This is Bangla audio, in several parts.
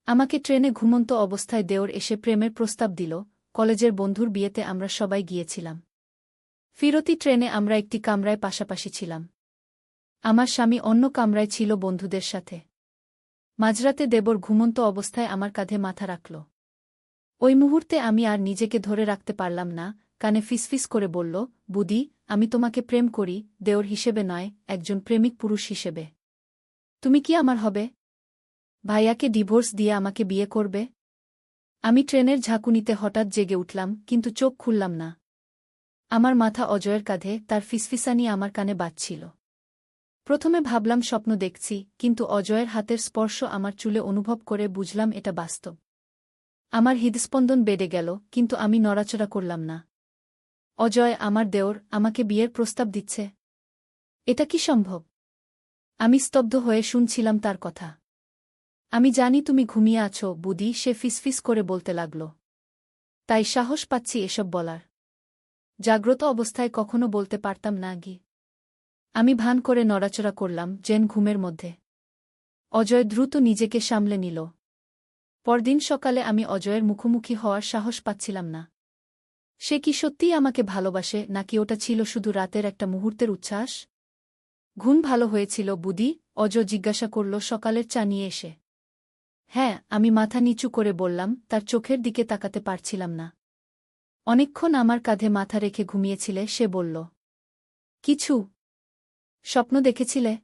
আমাকে ট্রেনে ঘুমন্ত অবস্থায় দেওর এসে প্রেমের প্রস্তাব দিল। কলেজের বন্ধুর বিয়েতে আমরা সবাই গিয়েছিলাম। ফিরতি ট্রেনে আমরা একটি কামরায় পাশাপাশি ছিলাম। আমার স্বামী অন্য কামরায় ছিল বন্ধুদের সাথে। মাঝরাতে দেবর ঘুমন্ত অবস্থায় আমার কাঁধে মাথা রাখল। ওই মুহূর্তে আমি আর নিজেকে ধরে রাখতে পারলাম না, কানে ফিসফিস করে বলল, বুদি, আমি তোমাকে প্রেম করি, দেওর হিসেবে নয়, একজন প্রেমিক পুরুষ হিসেবে। তুমি কি আমার হবে? ভাইয়াকে ডিভোর্স দিয়ে আমাকে বিয়ে করবে? আমি ট্রেনের ঝাঁকুনিতে হঠাৎ জেগে উঠলাম, কিন্তু চোখ খুললাম না। আমার মাথা অজয়ের কাঁধে, তার ফিসফিসানি আমার কানে বাজছিল। প্রথমে ভাবলাম স্বপ্ন দেখছি, কিন্তু অজয়ের হাতের স্পর্শ আমার চুলে অনুভব করে বুঝলাম এটা বাস্তব। আমার হৃদস্পন্দন বেড়ে গেল, কিন্তু আমি নড়াচড়া করলাম না। অজয়, আমার দেওর, আমাকে বিয়ের প্রস্তাব দিচ্ছে। এটা কি সম্ভব? আমি স্তব্ধ হয়ে শুনছিলাম তার কথা। আমি জানি তুমি ঘুমিয়ে আছো, বুদি, সে ফিসফিস করে বলতে লাগল। তাই সাহস পাচ্ছি এসব বলার। জাগ্রত অবস্থায় কখনো বলতে পারতাম না গি। আমি ভান করে নড়াচড়া করলাম, যেন ঘুমের মধ্যে। অজয় দ্রুত নিজেকে সামলে নিল। পরদিন সকালে আমি অজয়ের মুখোমুখি হওয়ার সাহস পাচ্ছিলাম না। সে কি সত্যিই আমাকে ভালোবাসে, নাকি ওটা ছিল শুধু রাতের একটা মুহূর্তের উচ্ছ্বাস? ঘুম ভালো হয়েছিল, বুদি? অজয় জিজ্ঞাসা করল সকালের চা নিয়ে এসে। হ্যাঁ, আমি মাথা নিচু করে বললাম, তার চোখের দিকে তাকাতে পারছিলাম না। অনেকক্ষণ আমার কাঁধে মাথা রেখে ঘুমিয়েছিলে, সে বলল। কিছু স্বপ্ন দেখেছিলে?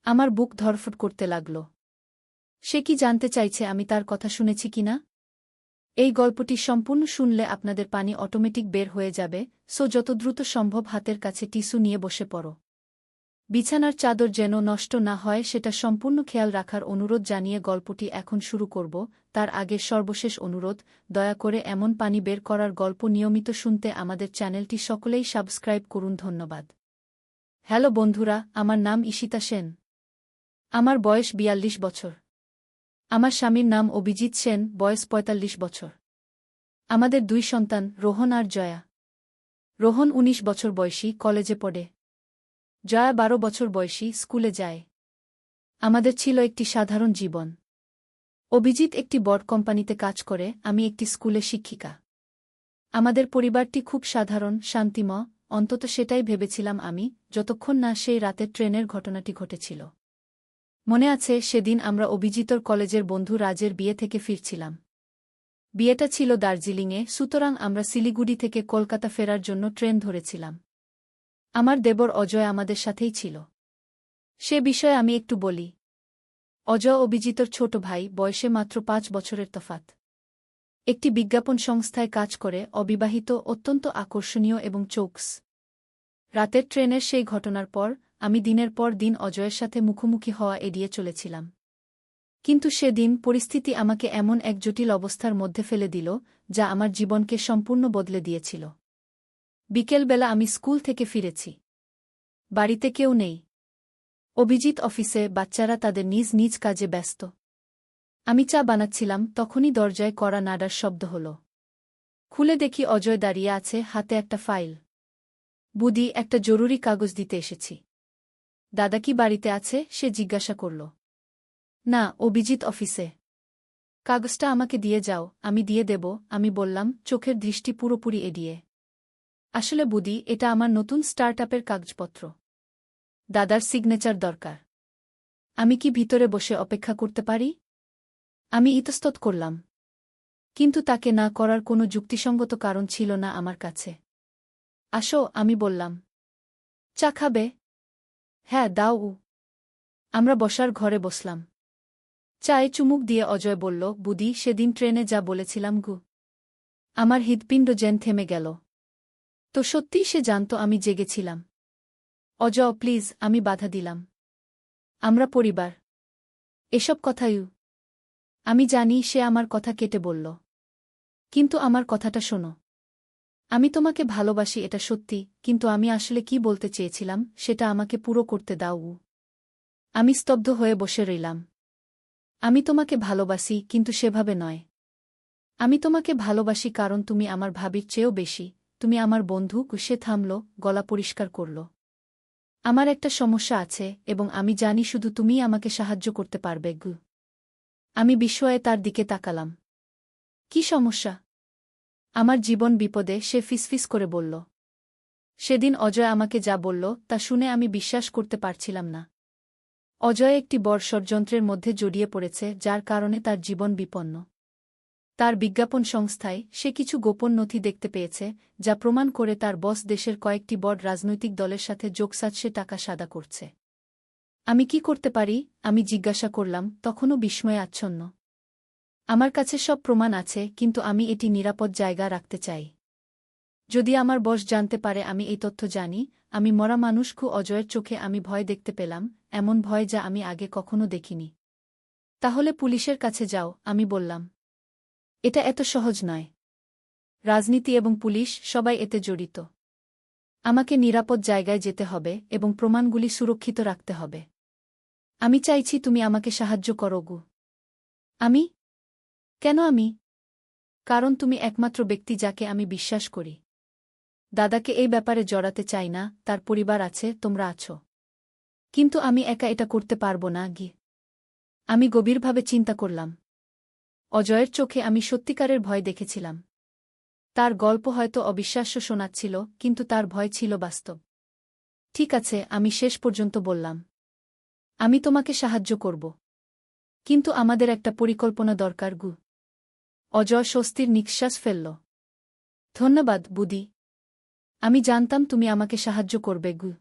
আমার বুক ধড়ফড় করতে লাগল। সে কি জানতে চাইছে আমি তার কথা শুনেছি কিনা? এই গল্পটি সম্পূর্ণ শুনলে আপনাদের পানি অটোমেটিক বের হয়ে যাবে, সো যত দ্রুত সম্ভব হাতের কাছে টিস্যু নিয়ে বসে পড়ো। বিছানার চাদর যেন নষ্ট না হয় সেটা সম্পূর্ণ খেয়াল রাখার অনুরোধ জানিয়ে গল্পটি এখন শুরু করব। তার আগে সর্বশেষ অনুরোধ, দয়া করে এমন পানি বের করার গল্প নিয়মিত শুনতে আমাদের চ্যানেলটি সকলেই সাবস্ক্রাইব করুন। ধন্যবাদ। হ্যালো বন্ধুরা, আমার নাম ঈশিতা সেন। আমার বয়স ৪২ বছর। আমার স্বামীর নাম অভিজিৎ সেন, বয়স ৪৫ বছর। আমাদের ২ সন্তান, রোহন আর জয়া। রোহন ১৯ বছর বয়সী, কলেজে পড়ে। জয়া ১২ বছর বয়সী, স্কুলে যায়। আমাদের ছিল একটি সাধারণ জীবন। অভিজিৎ একটি বড় কোম্পানিতে কাজ করে, আমি একটি স্কুলে শিক্ষিকা। আমাদের পরিবারটি খুব সাধারণ, শান্তিময়, অন্তত সেটাই ভেবেছিলাম আমি, যতক্ষণ না সেই রাতের ট্রেনের ঘটনাটি ঘটেছিল। মনে আছে, সেদিন আমরা অভিজিতর কলেজের বন্ধু রাজের বিয়ে থেকে ফিরছিলাম। বিয়েটা ছিল দার্জিলিংয়ে, সুতরাং আমরা শিলিগুড়ি থেকে কলকাতা ফেরার জন্য ট্রেন ধরেছিলাম। আমার দেবর অজয় আমাদের সাথেই ছিল। সে বিষয়ে আমি একটু বলি। অজয় অভিজিতর ছোট ভাই, বয়সে মাত্র ৫ বছরের তফাত। একটি বিজ্ঞাপন সংস্থায় কাজ করে, অবিবাহিত, অত্যন্ত আকর্ষণীয় এবং চোখস। রাতের ট্রেনের সেই ঘটনার পর আমি দিনের পর দিন অজয়ের সাথে মুখোমুখি হওয়া এড়িয়ে চলেছিলাম। কিন্তু সেদিন পরিস্থিতি আমাকে এমন এক জটিল অবস্থার মধ্যে ফেলে দিল, যা আমার জীবনকে সম্পূর্ণ বদলে দিয়েছিল। বিকেলবেলা আমি স্কুল থেকে ফিরেছি। বাড়িতে কেউ নেই। অভিজিৎ অফিসে, বাচ্চারা তাদের নিজ নিজ কাজে ব্যস্ত। আমি চা বানাচ্ছিলাম, তখনই দরজায় কড়া নাড়ার শব্দ হল। খুলে দেখি অজয় দাঁড়িয়ে আছে, হাতে একটা ফাইল। বুদি, একটা জরুরি কাগজ দিতে এসেছি। দাদা কি বাড়িতে আছে? সে জিজ্ঞাসা করল। না, অভিজিৎ অফিসে। কাগজটা আমাকে দিয়ে যাও। আমি দিয়ে দেব, আমি বললাম, চোখের দৃষ্টি পুরোপুরি এড়িয়ে। আসলে বুদি, এটা আমার নতুন স্টার্টআপের কাগজপত্র। দাদার সিগনেচার দরকার। আমি কি ভিতরে বসে অপেক্ষা করতে পারি? আমি ইতস্তত করলাম। কিন্তু তাকে না করার কোনো যুক্তিসঙ্গত কারণ ছিল না আমার কাছে। আসো, আমি বললাম। চা খাবে? হ্যাঁ, দাও। আমরা বসার ঘরে বসলাম। চায়ে চুমুক দিয়ে অজয় বলল, বুদি, সেদিন ট্রেনে যা বলেছিলাম গু। আমার হৃৎপিণ্ড যেন থেমে গেল। তো সত্যিই সে জানত আমি জেগেছিলাম? অজয়, প্লিজ, আমি বাধা দিলাম। আমরা পরিবার। এসব কথাই। আমি জানি সে আমার কথা কেটে বলল। কিন্তু আমার কথাটা শোনো। আমি তোমাকে ভালোবাসি, এটা সত্যি, কিন্তু আমি আসলে কি বলতে চেয়েছিলাম সেটা আমাকে পুরো করতে দাও। আমি স্তব্ধ হয়ে বসে রইলাম। আমি তোমাকে ভালোবাসি, কিন্তু সেভাবে নয়। আমি তোমাকে ভালোবাসি কারণ তুমি আমার ভাবির চেয়েও বেশি, তুমি আমার বন্ধু। সে থামল, গলা পরিষ্কার করল। আমার একটা সমস্যা আছে, এবং আমি জানি শুধু তুমিই আমাকে সাহায্য করতে পারবে গু। আমি বিস্ময়ে তার দিকে তাকালাম। কি সমস্যা? আমার জীবন বিপদে, সে ফিসফিস করে বলল। সেদিন অজয় আমাকে যা বলল তা শুনে আমি বিশ্বাস করতে পারছিলাম না। অজয় একটি বড় ষড়যন্ত্রের মধ্যে জড়িয়ে পড়েছে, যার কারণে তার জীবন বিপন্ন। তার বিজ্ঞাপন সংস্থায় সে কিছু গোপন নথি দেখতে পেয়েছে, যা প্রমাণ করে তার বস দেশের কয়েকটি বড় রাজনৈতিক দলের সাথে যোগসাজশে টাকা সাদা করছে। আমি কি করতে পারি? আমি জিজ্ঞাসা করলাম, তখনও বিস্ময়ে আচ্ছন্ন। আমার কাছে সব প্রমাণ আছে, কিন্তু আমি এটি নিরাপদ জায়গা রাখতে চাই। যদি আমার বস জানতে পারে আমি এই তথ্য জানি, আমি মরা মানুষকে অজয়ের চোখে আমি ভয় দেখতে পেলাম, এমন ভয় যা আমি আগে কখনো দেখিনি। তাহলে পুলিশের কাছে যাও, আমি বললাম। এটা এত সহজ নয়। রাজনীতি এবং পুলিশ সবাই এতে জড়িত। আমাকে নিরাপদ জায়গায় যেতে হবে এবং প্রমাণগুলি সুরক্ষিত রাখতে হবে। আমি চাইছি তুমি আমাকে সাহায্য করো গু। আমি? কেন আমি? কারণ তুমি একমাত্র ব্যক্তি যাকে আমি বিশ্বাস করি। দাদাকে এই ব্যাপারে জড়াতে চাই না, তার পরিবার আছে, তোমরা আছো। কিন্তু আমি একা এটা করতে পারব না গি। আমি গভীরভাবে চিন্তা করলাম। অজয়ের চোখে আমি সত্যিকারের ভয় দেখেছিলাম। তার গল্প হয়তো অবিশ্বাস্য শোনাচ্ছিল, কিন্তু তার ভয় ছিল বাস্তব। ঠিক আছে, আমি শেষ পর্যন্ত বললাম। আমি তোমাকে সাহায্য করব। কিন্তু আমাদের একটা পরিকল্পনা দরকার গু। অজয় স্বস্তির নিঃশ্বাস ফেলল। ধন্যবাদ, বুদি। আমি জানতাম তুমি আমাকে সাহায্য করবে গু।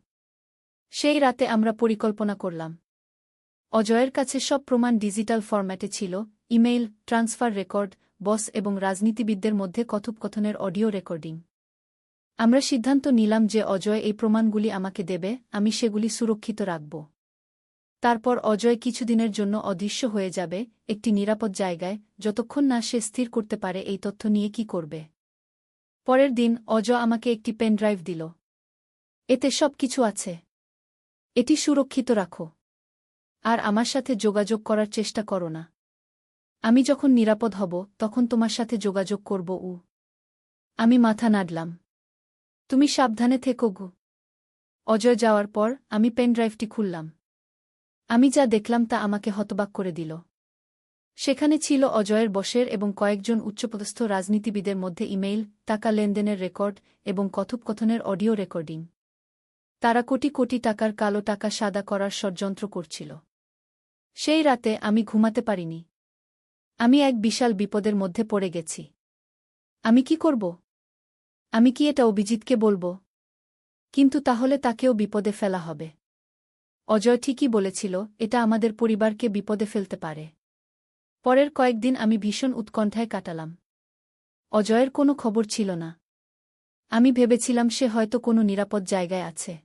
সেই রাতে আমরা পরিকল্পনা করলাম। অজয়ের কাছে সব প্রমাণ ডিজিটাল ফরম্যাটে ছিল, ইমেইল, ট্রান্সফার রেকর্ড, বস এবং রাজনীতিবিদদের মধ্যে কথোপকথনের অডিও রেকর্ডিং। আমরা সিদ্ধান্ত নিলাম যে অজয় এই প্রমাণগুলি আমাকে দেবে, আমি সেগুলি সুরক্ষিত রাখব। তারপর অজয় কিছুদিনের জন্য অদৃশ্য হয়ে যাবে, একটি নিরাপদ জায়গায়, যতক্ষণ না সে স্থির করতে পারে এই তথ্য নিয়ে কি করবে। পরের দিন অজয় আমাকে একটি পেন ড্রাইভ দিল। এতে সব কিছু আছে। এটি সুরক্ষিত রাখো। আর আমার সাথে যোগাযোগ করার চেষ্টা করো না। আমি যখন নিরাপদ হব তখন তোমার সাথে যোগাযোগ করব। আমি মাথা নাড়লাম। তুমি সাবধানে থেকো গু। অজয় যাওয়ার পর আমি পেনড্রাইভটি খুললাম। আমি যা দেখলাম তা আমাকে হতবাক করে দিল। সেখানে ছিল অজয়ের বসের এবং কয়েকজন উচ্চপদস্থ রাজনীতিবিদের মধ্যে ইমেইল, টাকা লেনদেনের রেকর্ড এবং কথোপকথনের অডিও রেকর্ডিং। তারা কোটি কোটি টাকার কালো টাকা সাদা করার ষড়যন্ত্র করছিল। সেই রাতে আমি ঘুমাতে পারিনি। আমি এক বিশাল বিপদের মধ্যে পড়ে গেছি। আমি কি করব? আমি কি এটা অভিজিৎকে বলব? কিন্তু তাহলে তাকেও বিপদে ফেলা হবে। অজয় ঠিকই বলেছিল, এটা আমাদের পরিবারকে বিপদে ফেলতে পারে। পরের কয়েকদিন আমি ভীষণ উৎকণ্ঠায় কাটালাম। অজয়ের কোনো খবর ছিল না। আমি ভেবেছিলাম সে হয়তো কোনো নিরাপদ জায়গায় আছে।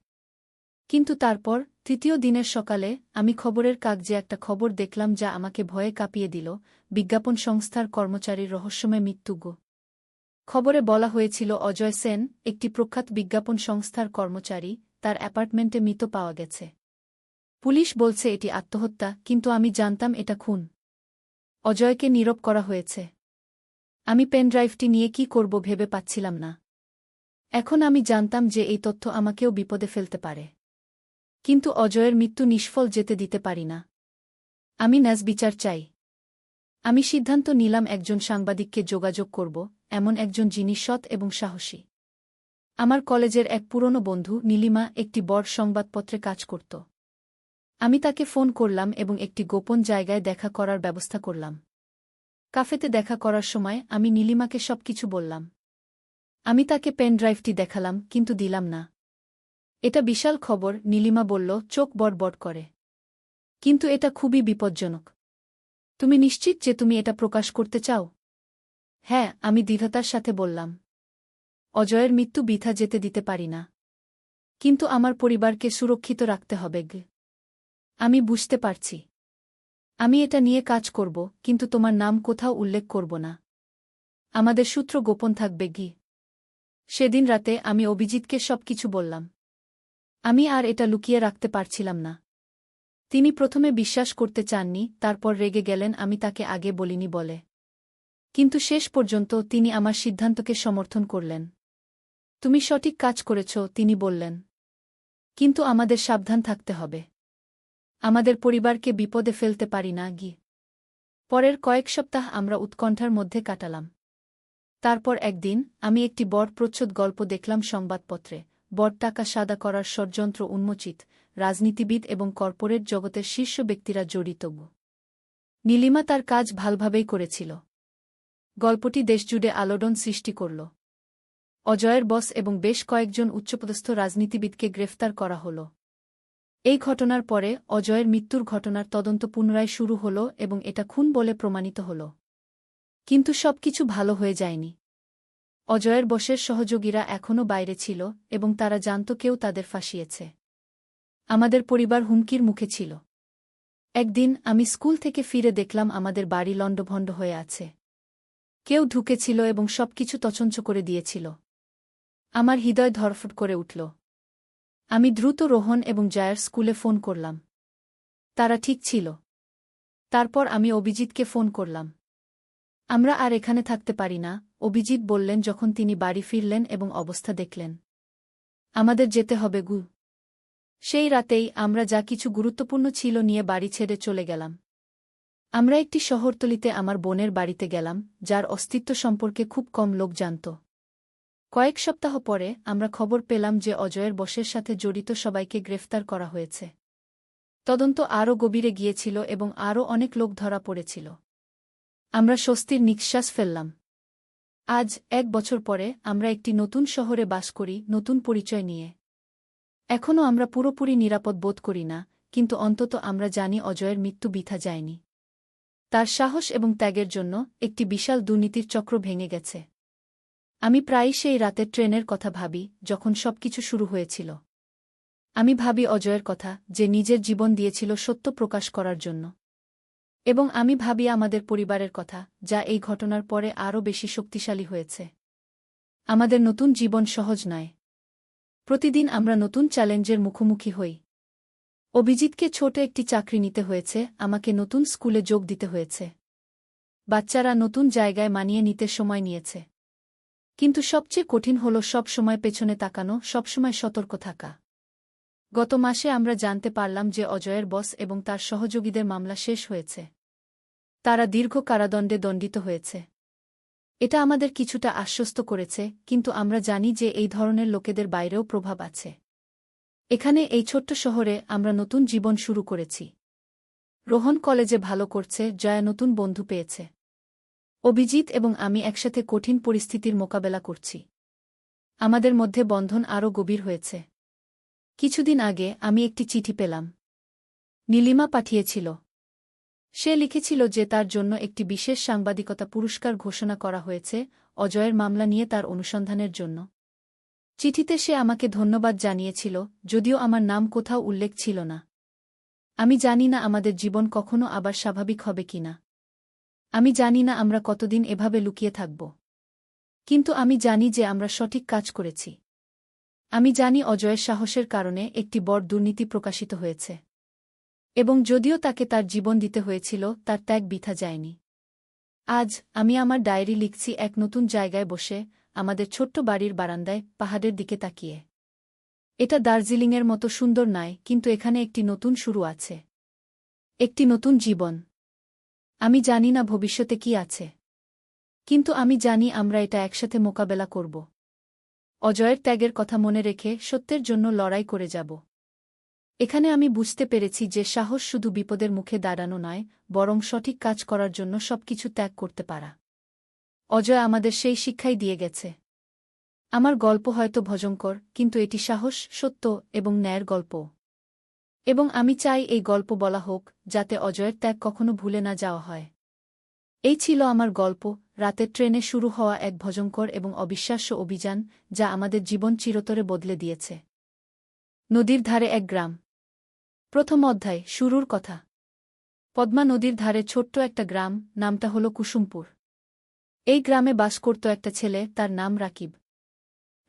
কিন্তু তারপর তৃতীয় দিনের সকালে আমি খবরের কাগজে একটা খবর দেখলাম যা আমাকে ভয়ে কাঁপিয়ে দিল, বিজ্ঞাপন সংস্থার কর্মচারীর রহস্যময় মৃত্যু গো। খবরে বলা হয়েছিল অজয় সেন, একটি প্রখ্যাত বিজ্ঞাপন সংস্থার কর্মচারী, তার অ্যাপার্টমেন্টে মৃত পাওয়া গেছে। পুলিশ বলছে এটি আত্মহত্যা, কিন্তু আমি জানতাম এটা খুন। অজয়কে নীরব করা হয়েছে। আমি পেনড্রাইভটি নিয়ে কি করব ভেবে পাচ্ছিলাম না। এখন আমি জানতাম যে এই তথ্য আমাকেও বিপদে ফেলতে পারে। কিন্তু অজয়ের মৃত্যু নিষ্ফল যেতে দিতে পারি না। আমি ন্যায়বিচার চাই। আমি সিদ্ধান্ত নিলাম একজন সাংবাদিককে যোগাযোগ করব, এমন একজন যিনি সৎ এবং সাহসী। আমার কলেজের এক পুরনো বন্ধু নীলিমা একটি বড় সংবাদপত্রে কাজ করত। আমি তাকে ফোন করলাম এবং একটি গোপন জায়গায় দেখা করার ব্যবস্থা করলাম। কাফেতে দেখা করার সময় আমি নীলিমাকে সবকিছু বললাম। আমি তাকে পেনড্রাইভটি দেখালাম, কিন্তু দিলাম না। এটা বিশাল খবর, নীলিমা বলল, চোখ বড় করে। কিন্তু এটা খুবই বিপজ্জনক। তুমি নিশ্চিত যে তুমি এটা প্রকাশ করতে চাও? হ্যাঁ, আমি দৃঢ়তার সাথে বললাম। অজয়ের মৃত্যু বৃথা যেতে দিতে পারি না। কিন্তু আমার পরিবারকে সুরক্ষিত রাখতে হবে গে। আমি বুঝতে পারছি। আমি এটা নিয়ে কাজ করব, কিন্তু তোমার নাম কোথাও উল্লেখ করব না। আমাদের সূত্র গোপন থাকবে গি। সেদিন রাতে আমি অভিজিৎকে সবকিছু বললাম। আমি আর এটা লুকিয়ে রাখতে পারছিলাম না। তিনি প্রথমে বিশ্বাস করতে চাননি, তারপর রেগে গেলেন আমি তাকে আগে বলিনি বলে। কিন্তু শেষ পর্যন্ত তিনি আমার সিদ্ধান্তকে সমর্থন করলেন। তুমি সঠিক কাজ করেছ, তিনি বললেন। কিন্তু আমাদের সাবধান থাকতে হবে। আমাদের পরিবারকে বিপদে ফেলতে পারি না গি। পরের কয়েক সপ্তাহ আমরা উৎকণ্ঠার মধ্যে কাটালাম। তারপর একদিন আমি একটি বড় প্রচ্ছদ গল্প দেখলাম সংবাদপত্রে। বড় টাকা সাদা করার ষড়যন্ত্র উন্মোচিত, রাজনীতিবিদ এবং কর্পোরেট জগতের শীর্ষ ব্যক্তিরা জড়িত। নীলিমা তার কাজ ভালভাবেই করেছিল। গল্পটি দেশজুড়ে আলোড়ন সৃষ্টি করল। অজয়ের বস এবং বেশ কয়েকজন উচ্চপদস্থ রাজনীতিবিদকে গ্রেফতার করা হল। এই ঘটনার পরে অজয়ের মৃত্যুর ঘটনার তদন্ত পুনরায় শুরু হল এবং এটা খুন বলে প্রমাণিত হল। কিন্তু সবকিছু ভালো হয়ে যায়নি। অজয়ের বসের সহযোগীরা এখনও বাইরে ছিল এবং তারা জানত কেউ তাদের ফাঁসিয়েছে। আমাদের পরিবার হুমকির মুখে ছিল। একদিন আমি স্কুল থেকে ফিরে দেখলাম আমাদের বাড়ি লণ্ডভণ্ড হয়ে আছে। কেউ ঢুকেছিল এবং সবকিছু তছনছ করে দিয়েছিল। আমার হৃদয় ধড়ফড় করে উঠল। আমি দ্রুত রোহন এবং জায়ার স্কুলে ফোন করলাম। তারা ঠিক ছিল। তারপর আমি অভিজিৎকে ফোন করলাম। আমরা আর এখানে থাকতে পারি না, অভিজিৎ বললেন যখন তিনি বাড়ি ফিরলেন এবং অবস্থা দেখলেন। আমাদের যেতে হবে গু। সেই রাতেই আমরা যা কিছু গুরুত্বপূর্ণ ছিল নিয়ে বাড়ি ছেড়ে চলে গেলাম। আমরা একটি শহরতলিতে আমার বোনের বাড়িতে গেলাম, যার অস্তিত্ব সম্পর্কে খুব কম লোক জানত। কয়েক সপ্তাহ পরে আমরা খবর পেলাম যে অজয়ের বসের সাথে জড়িত সবাইকে গ্রেফতার করা হয়েছে। তদন্ত আরও গভীরে গিয়েছিল এবং আরও অনেক লোক ধরা পড়েছিল। আমরা স্বস্তির নিঃশ্বাস ফেললাম। আজ 1 বছর পরে আমরা একটি নতুন শহরে বাস করি, নতুন পরিচয় নিয়ে। এখনও আমরা পুরোপুরি নিরাপদ বোধ করি না, কিন্তু অন্তত আমরা জানি অজয়ের মৃত্যু বৃথা যায়নি। তার সাহস এবং ত্যাগের জন্য একটি বিশাল দুর্নীতির চক্র ভেঙে গেছে। আমি প্রায়ই সেই রাতের ট্রেনের কথা ভাবি, যখন সবকিছু শুরু হয়েছিল। আমি ভাবি অজয়ের কথা, যে নিজের জীবন দিয়েছিল সত্য প্রকাশ করার জন্য। এবং আমি ভাবি আমাদের পরিবারের কথা, যা এই ঘটনার পরে আরও বেশি শক্তিশালী হয়েছে। আমাদের নতুন জীবন সহজ নয়। প্রতিদিন আমরা নতুন চ্যালেঞ্জের মুখোমুখি হই। অভিজিৎকে ছোট একটি চাকরি নিতে হয়েছে, আমাকে নতুন স্কুলে যোগ দিতে হয়েছে। বাচ্চারা নতুন জায়গায় মানিয়ে নিতে সময় নিয়েছে। কিন্তু সবচেয়ে কঠিন হল সব সময় পেছনে তাকানো, সবসময় সতর্ক থাকা। গত মাসে আমরা জানতে পারলাম যে অজয়ের বস এবং তার সহযোগীদের মামলা শেষ হয়েছে। তারা দীর্ঘ কারাদণ্ডে দণ্ডিত হয়েছে। এটা আমাদের কিছুটা আশ্বস্ত করেছে, কিন্তু আমরা জানি যে এই ধরনের লোকেদের বাইরেও প্রভাব আছে। এখানে এই ছোট্ট শহরে আমরা নতুন জীবন শুরু করেছি। রোহন কলেজে ভালো করছে, জয়া নতুন বন্ধু পেয়েছে। অভিজিৎ এবং আমি একসাথে কঠিন পরিস্থিতির মোকাবেলা করছি। আমাদের মধ্যে বন্ধন আরও গভীর হয়েছে। কিছুদিন আগে আমি একটি চিঠি পেলাম। নীলিমা পাঠিয়েছিল। সে লিখেছিল যে তার জন্য একটি বিশেষ সাংবাদিকতা পুরস্কার ঘোষণা করা হয়েছে অজয়ের মামলা নিয়ে তার অনুসন্ধানের জন্য। চিঠিতে সে আমাকে ধন্যবাদ জানিয়েছিল, যদিও আমার নাম কোথাও উল্লেখ ছিল না। আমি জানি না আমাদের জীবন কখনো আবার স্বাভাবিক হবে কিনা। আমি জানি না আমরা কতদিন এভাবে লুকিয়ে থাকব। কিন্তু আমি জানি যে আমরা সঠিক কাজ করেছি। আমি জানি অজয়ের সাহসের কারণে একটি বড় দুর্নীতি প্রকাশিত হয়েছে। এবং যদিও তাকে তার জীবন দিতে হয়েছিল, তার ত্যাগ বৃথা যায়নি। আজ আমি আমার ডায়েরি লিখছি এক নতুন জায়গায় বসে, আমাদের ছোট্ট বাড়ির বারান্দায়, পাহাড়ের দিকে তাকিয়ে। এটা দার্জিলিংয়ের মতো সুন্দর নয়, কিন্তু এখানে একটি নতুন শুরু আছে। একটি নতুন জীবন। আমি জানি না ভবিষ্যতে কি আছে। কিন্তু আমি জানি আমরা এটা একসাথে মোকাবেলা করব। অজয়ের ত্যাগের কথা মনে রেখে সত্যের জন্য লড়াই করে যাব। এখানে আমি বুঝতে পেরেছি যে সাহস শুধু বিপদের মুখে দাঁড়ানো নয়, বরং সঠিক কাজ করার জন্য সবকিছু ত্যাগ করতে পারা। অজয় আমাদের সেই শিক্ষাই দিয়ে গেছে। আমার গল্প হয়তো ভয়ঙ্কর, কিন্তু এটি সাহস, সত্য এবং ন্যায়ের গল্প। এবং আমি চাই এই গল্প বলা হোক, যাতে অজয়ের ত্যাগ কখনো ভুলে না যাওয়া হয়। এই ছিল আমার গল্প, রাতের ট্রেনে শুরু হওয়া এক ভয়ঙ্কর এবং অবিশ্বাস্য অভিযান, যা আমাদের জীবন চিরতরে বদলে দিয়েছে। নদীর ধারে এক গ্রাম। প্রথম অধ্যায়, শুরুর কথা। পদ্মা নদীর ধারে ছোট্ট একটা গ্রাম, নামটা হল কুসুমপুর। এই গ্রামে বাস করত একটা ছেলে, তার নাম রাকিব।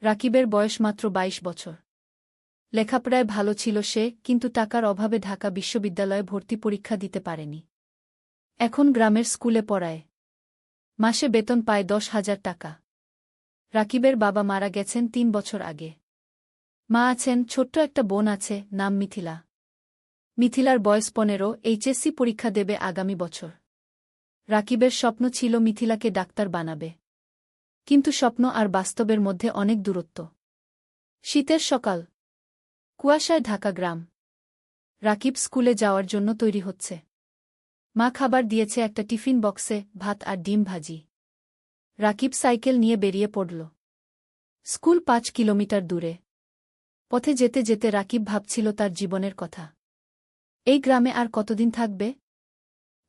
রাকিবের বয়স মাত্র 22 বছর। লেখাপড়ায় ভালো ছিল সে, কিন্তু টাকার অভাবে ঢাকা বিশ্ববিদ্যালয়ে ভর্তি পরীক্ষা দিতে পারেনি। এখন গ্রামের স্কুলে পড়ায়। মাসে বেতন পায় 10,000 টাকা। রাকিবের বাবা মারা গেছেন 3 বছর আগে। মা আছেন, ছোট্ট একটা বোন আছে, নাম মিথিলা। মিথিলার বয়স 15, এইচএসসি পরীক্ষা দেবে আগামী বছর। রাকিবের স্বপ্ন ছিল মিথিলাকে ডাক্তার বানাবে। কিন্তু স্বপ্ন আর বাস্তবের মধ্যে অনেক দূরত্ব। শীতের সকাল, কুয়াশায় ঢাকা গ্রাম। রাকিব স্কুলে যাওয়ার জন্য তৈরি হচ্ছে। মা খাবার দিয়েছে একটা টিফিন বক্সে, ভাত আর ডিম ভাজি। রাকিব সাইকেল নিয়ে বেরিয়ে পড়ল। স্কুল ৫ কিলোমিটার দূরে। পথে যেতে যেতে রাকিব ভাবছিল তার জীবনের কথা। এই গ্রামে আর কতদিন থাকবে?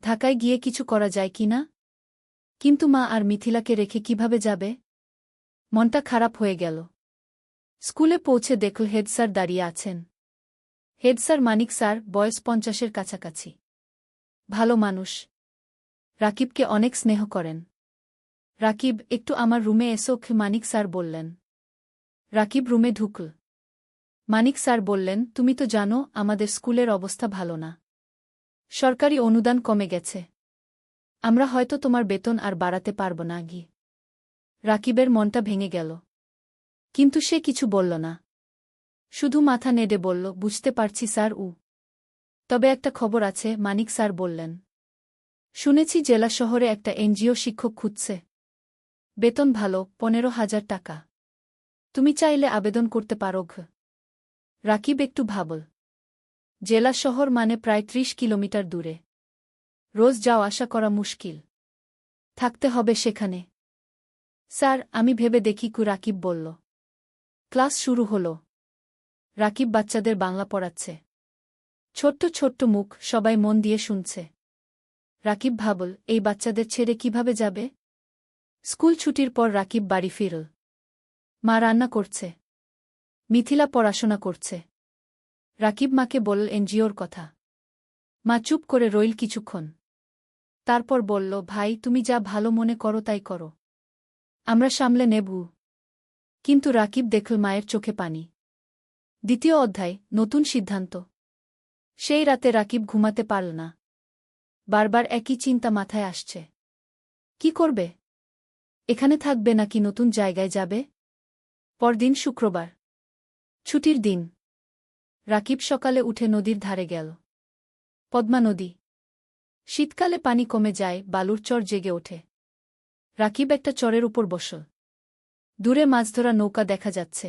ঢাকায় গিয়ে কিছু করা যায় কি না? কিন্তু মা আর মিথিলাকে রেখে কিভাবে যাবে? মনটা খারাপ হয়ে গেল। স্কুলে পৌঁছে দেখল হেড স্যার দাঁড়িয়ে আছেন। হেড স্যার মানিক স্যার, বয়স ৫০-এর কাছাকাছি। ভালো মানুষ। রাকিবকে অনেক স্নেহ করেন। রাকিব, একটু আমার রুমে এসো, মানিক স্যার বললেন। রাকিব রুমে ঢুকল। মানিক স্যার বললেন, তুমি তো জানো আমাদের স্কুলের অবস্থা ভালো না। সরকারি অনুদান কমে গেছে। আমরা হয়তো তোমার বেতন আর বাড়াতে পারব না। রাকিবের মনটা ভেঙে গেল। কিন্তু সে কিছু বলল না। শুধু মাথা নেড়ে বলল, বুঝতে পারছি স্যার। তবে একটা খবর আছে, মানিক স্যার বললেন। শুনেছি জেলা শহরে একটা এনজিও শিক্ষক খুঁজছে। বেতন ভালো, ১৫,০০০ টাকা। তুমি চাইলে আবেদন করতে পারো। রাকিব একটু ভাবল। জেলা শহর মানে প্রায় ৩০ কিলোমিটার দূরে। রোজ যাওয়া আসা করা মুশকিল। থাকতে হবে সেখানে। স্যার, আমি ভেবে দেখি। রাকিব বলল। ক্লাস শুরু হল। রাকিব বাচ্চাদের বাংলা পড়াচ্ছে। ছোট্ট ছোট্ট মুখ, সবাই মন দিয়ে শুনছে। রাকিব ভাবল, এই বাচ্চাদের ছেড়ে কিভাবে যাবে? স্কুল ছুটির পর রাকিব বাড়ি ফিরল। মা রান্না করছে। মিথিলা পড়াশোনা করছে। রাকিব মাকে বলল এনজিওর কথা। মা চুপ করে রইল কিছুক্ষণ। তারপর বলল, ভাই, তুমি যা ভালো মনে করো তাই করো। আমরা সামলে নেব। কিন্তু রাকিব দেখল মায়ের চোখে পানি। দ্বিতীয় অধ্যায়, নতুন সিদ্ধান্ত। সেই রাতে রাকিব ঘুমাতে পারল না। বারবার একই চিন্তা মাথায় আসছে। কি করবে? এখানে থাকবে নাকি নতুন জায়গায় যাবে? পরদিন শুক্রবার। ছুটির দিন। রাকিব সকালে উঠে নদীর ধারে গেল। পদ্মা নদী। শীতকালে পানি কমে যায়, বালুর চর জেগে ওঠে। রাকিব একটা চরের উপর বসল। দূরে মাছ ধরা নৌকা দেখা যাচ্ছে।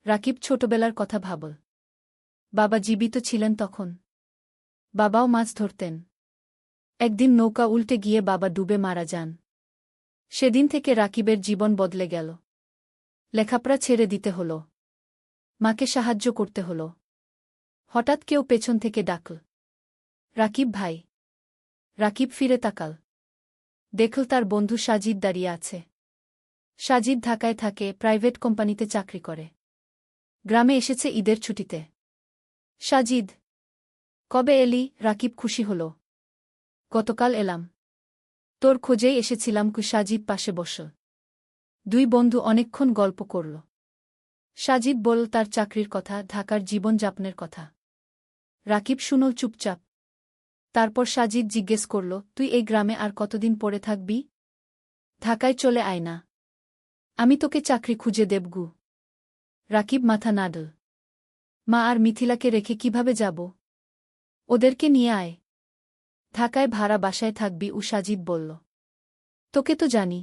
রাকিব ছোটবেলার কথা ভাবল। বাবা জীবিত ছিলেন তখন। বাবাও মাছ ধরতেন। একদিন নৌকা উল্টে গিয়ে বাবা ডুবে মারা যান। সেদিন থেকে রাকিবের জীবন বদলে গেল। লেখাপড়া ছেড়ে দিতে হল। মাকে সাহায্য করতে হল। হঠাৎ কেউ পেছন থেকে ডাকল, রাকিব ভাই। রাকিব ফিরে তাকাল। দেখল তার বন্ধু সাজিদ দাঁড়িয়ে আছে। সাজিদ ঢাকায় থাকে, প্রাইভেট কোম্পানিতে চাকরি করে। গ্রামে এসেছে ঈদের ছুটিতে। সাজিদ, কবে এলি? রাকিব খুশি হল। গতকাল এলাম। তোর খোঁজেই এসেছিলাম। সাজিদ পাশে বসল। দুই বন্ধু অনেকক্ষণ গল্প করল। সাজিদ বলল তার চাকরির কথা, ঢাকার জীবনযাপনের কথা। রাকিব শুনল চুপচাপ। তারপর সাজিদ জিজ্ঞেস করল, তুই এই গ্রামে আর কতদিন পড়ে থাকবি? ঢাকায় চলে আয় না। আমি তোকে চাকরি খুঁজে দেবগু। রাকিব মাথা নাড়ল। মা আর মিথিলাকে রেখে কিভাবে যাব? ওদেরকে নিয়ে আয়। ঢাকায় ভাড়া বাসায় থাকবি, সাজিদ বলল। তোকে তো জানি।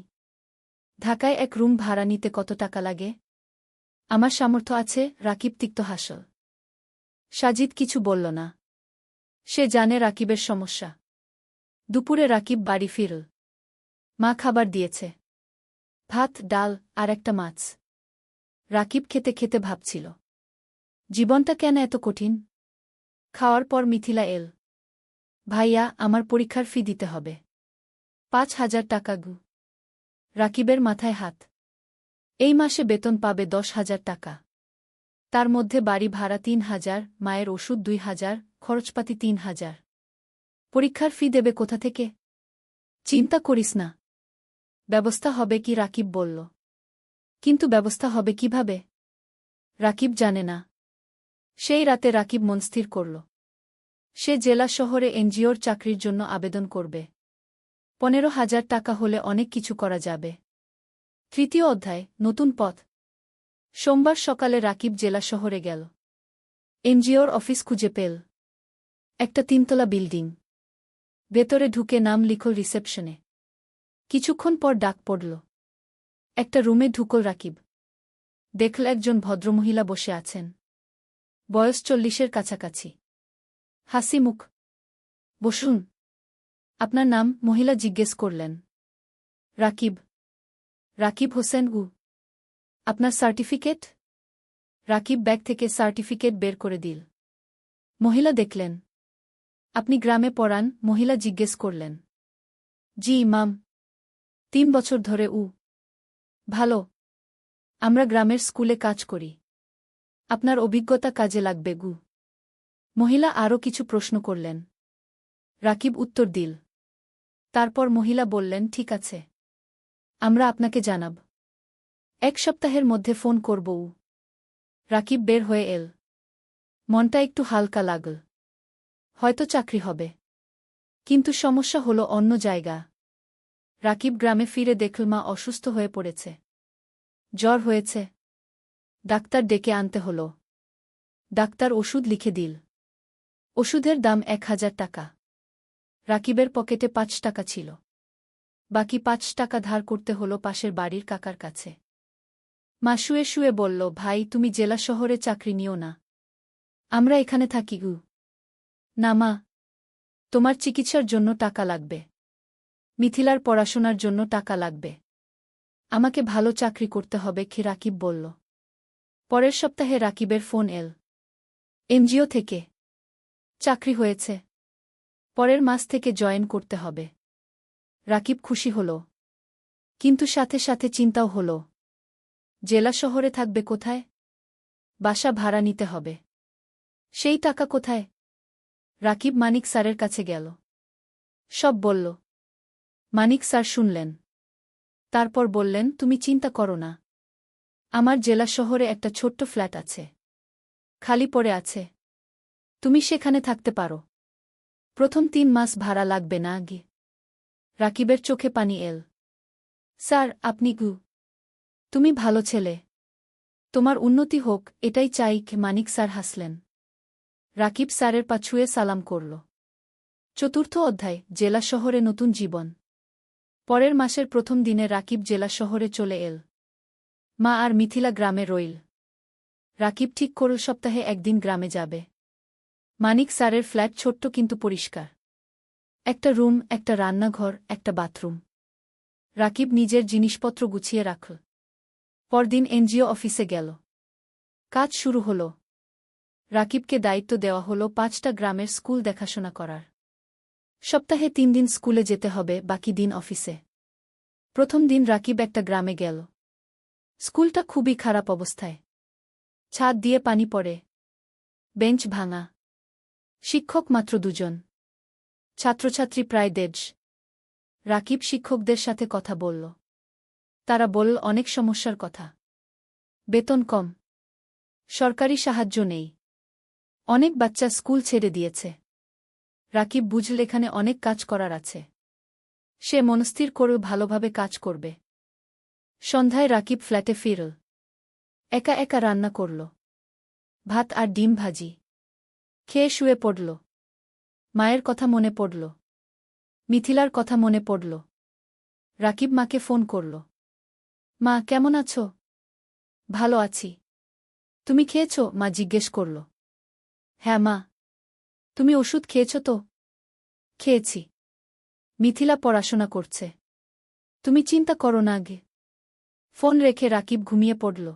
ঢাকায় এক রুম ভাড়া নিতে কত টাকা লাগে? আমার সামর্থ্য আছে। রাকিব তিক্ত হাসল। সাজিদ কিছু বলল না। সে জানে রাকিবের সমস্যা। দুপুরে রাকিব বাড়ি ফিরল। মা খাবার দিয়েছে। ভাত, ডাল আর একটা মাছ। রাকিব খেতে খেতে ভাবছিল, জীবনটা কেন এত কঠিন? খাওয়ার পর মিথিলা এল। ভাইয়া, আমার পরীক্ষার ফি দিতে হবে। ৫,০০০ টাকা। রাকিবের মাথায় হাত। এই মাসে বেতন পাবে ১০,০০০ টাকা। তার মধ্যে বাড়ি ভাড়া ৩,০০০, মায়ের ওষুধ ২,০০০, খরচপাতি ৩,০০০। পরীক্ষার ফি দেবে কোথা থেকে? চিন্তা করিস না, ব্যবস্থা হবে কি? রাকিব বলল। কিন্তু ব্যবস্থা হবে কিভাবে? রাকিব জানে না। সেই রাতে রাকিব মনস্থির করল। সে জেলা শহরে এনজিওর চাকরির জন্য আবেদন করবে। ১৫,০০০ টাকা হলে অনেক কিছু করা যাবে। তৃতীয় অধ্যায়, নতুন পথ। সোমবার সকালে রাকিব জেলা শহরে গেল। এনজিওর অফিস খুঁজে পেল। একটা ৩ তলা বিল্ডিং। ভেতরে ঢুকে নাম লিখল রিসেপশনে। কিছুক্ষণ পর ডাক পড়ল। একটা রুমে ঢুকল রাকিব। দেখল একজন ভদ্রমহিলা বসে আছেন। বয়স 40-এর কাছাকাছি। হাসি মুখ। বসুন। আপনার নাম? মহিলা জিজ্ঞেস করলেন। রাকিব। রাকিব হোসেন। আপনার সার্টিফিকেট? রাকিব ব্যাগ থেকে সার্টিফিকেট বের করে দিল। মহিলা দেখলেন। আপনি গ্রামে পড়ান? মহিলা জিজ্ঞেস করলেন। জি ইমাম। 3 বছর ধরে। ভালো। আমরা গ্রামের স্কুলে কাজ করি। আপনার অভিজ্ঞতা কাজে লাগবে। মহিলা আরও কিছু প্রশ্ন করলেন। রাকিব উত্তর দিল। তারপর মহিলা বললেন, ঠিক আছে, আমরা আপনাকে জানাব। 1 সপ্তাহের মধ্যে ফোন করব। রাকিব বের হয়ে এল। মনটা একটু হালকা লাগল। হয়তো চাকরি হবে। কিন্তু সমস্যা হলো অন্য জায়গা। রাকিব গ্রামে ফিরে দেখল মা অসুস্থ হয়ে পড়েছে। জ্বর হয়েছে। ডাক্তার ডেকে আনতে হল। ডাক্তার ওষুধ লিখে দিল। ওষুধের দাম 1000 টাকা। রাকিবের পকেটে 5 টাকা ছিল। বাকি 5 টাকা ধার করতে হল পাশের বাড়ির কাকার কাছে। মা শুয়ে শুয়ে বলল, ভাই তুমি জেলা শহরে চাকরি নিও না, আমরা এখানে থাকি। না মা, তোমার চিকিৎসার জন্য টাকা লাগবে, মিথিলার পড়াশোনার জন্য টাকা লাগবে, আমাকে ভালো চাকরি করতে হবে কি? রাকিব বলল। পরের সপ্তাহে রাকিবের ফোন এল। এনজিও থেকে চাকরি হয়েছে, পরের মাস থেকে জয়েন করতে হবে। রাকিব খুশি হল, কিন্তু সাথে সাথে চিন্তাও হল। জেলা শহরে থাকবে কোথায়? বাসা ভাড়া নিতে হবে। সেই টাকা কোথায়? রাকিব মানিক স্যারের কাছে গেল। সব বলল। মানিক স্যার শুনলেন। তারপর বললেন, তুমি চিন্তা করো না, আমার জেলা শহরে একটা ছোট্ট ফ্ল্যাট আছে, খালি পড়ে আছে, তুমি সেখানে থাকতে পারো। প্রথম 3 মাস ভাড়া লাগবে না। রাকিবের চোখে পানি এল। স্যার আপনি তুমি ভালো ছেলে, তোমার উন্নতি হোক এটাই চাই। মানিক স্যার হাসলেন। রাকিব স্যারের পা ছুঁয়ে সালাম করল। 4র্থ অধ্যায়, জেলা শহরে নতুন জীবন। পরের মাসের প্রথম দিনে রাকিব জেলা শহরে চলে এল। মা আর মিথিলা গ্রামে রইল। রাকিব ঠিক করল সপ্তাহে একদিন গ্রামে যাবে। মানিক স্যারের ফ্ল্যাট ছোট্ট কিন্তু পরিষ্কার। একটা রুম, একটা রান্নাঘর, একটা বাথরুম। রাকিব নিজের জিনিসপত্র গুছিয়ে রাখল। পরদিন এনজিও অফিসে গেল। কাজ শুরু হল। রাকিবকে দায়িত্ব দেওয়া হল 5টা গ্রামের স্কুল দেখাশোনা করার। সপ্তাহে 3 দিন স্কুলে যেতে হবে, বাকি দিন অফিসে। প্রথম দিন রাকিব একটা গ্রামে গেল। স্কুলটা খুবই খারাপ অবস্থায়। ছাদ দিয়ে পানি পড়ে, বেঞ্চ ভাঙা, শিক্ষক মাত্র 2 জন, ছাত্রছাত্রী প্রায় 150। রাকিব শিক্ষকদের সাথে কথা বলল। তারা বলল অনেক সমস্যার কথা। বেতন কম, সরকারি সাহায্য নেই, অনেক বাচ্চা স্কুল ছেড়ে দিয়েছে। রাকিব বুঝল এখানে অনেক কাজ করার আছে। সে মনস্থির করে ভালোভাবে কাজ করবে। সন্ধ্যায় রাকিব ফ্ল্যাটে ফিরল। একা একা রান্না করল, ভাত আর ডিম ভাজি। খেয়ে শুয়ে পড়ল। মায়ের কথা মনে পড়ল, মিথিলার কথা মনে পড়ল। রাকিব মাকে ফোন করল। মা কেমন আছো? ভালো আছি। তুমি খেয়েছ? মা জিজ্ঞেস করল। হ্যাঁ মা। তুমি ওষুধ খেয়েছ তো? খেয়েছি। মিথিলা পড়াশোনা করছে, তুমি চিন্তা করো না। ফোন রেখে রাকিব ঘুমিয়ে পড়ল।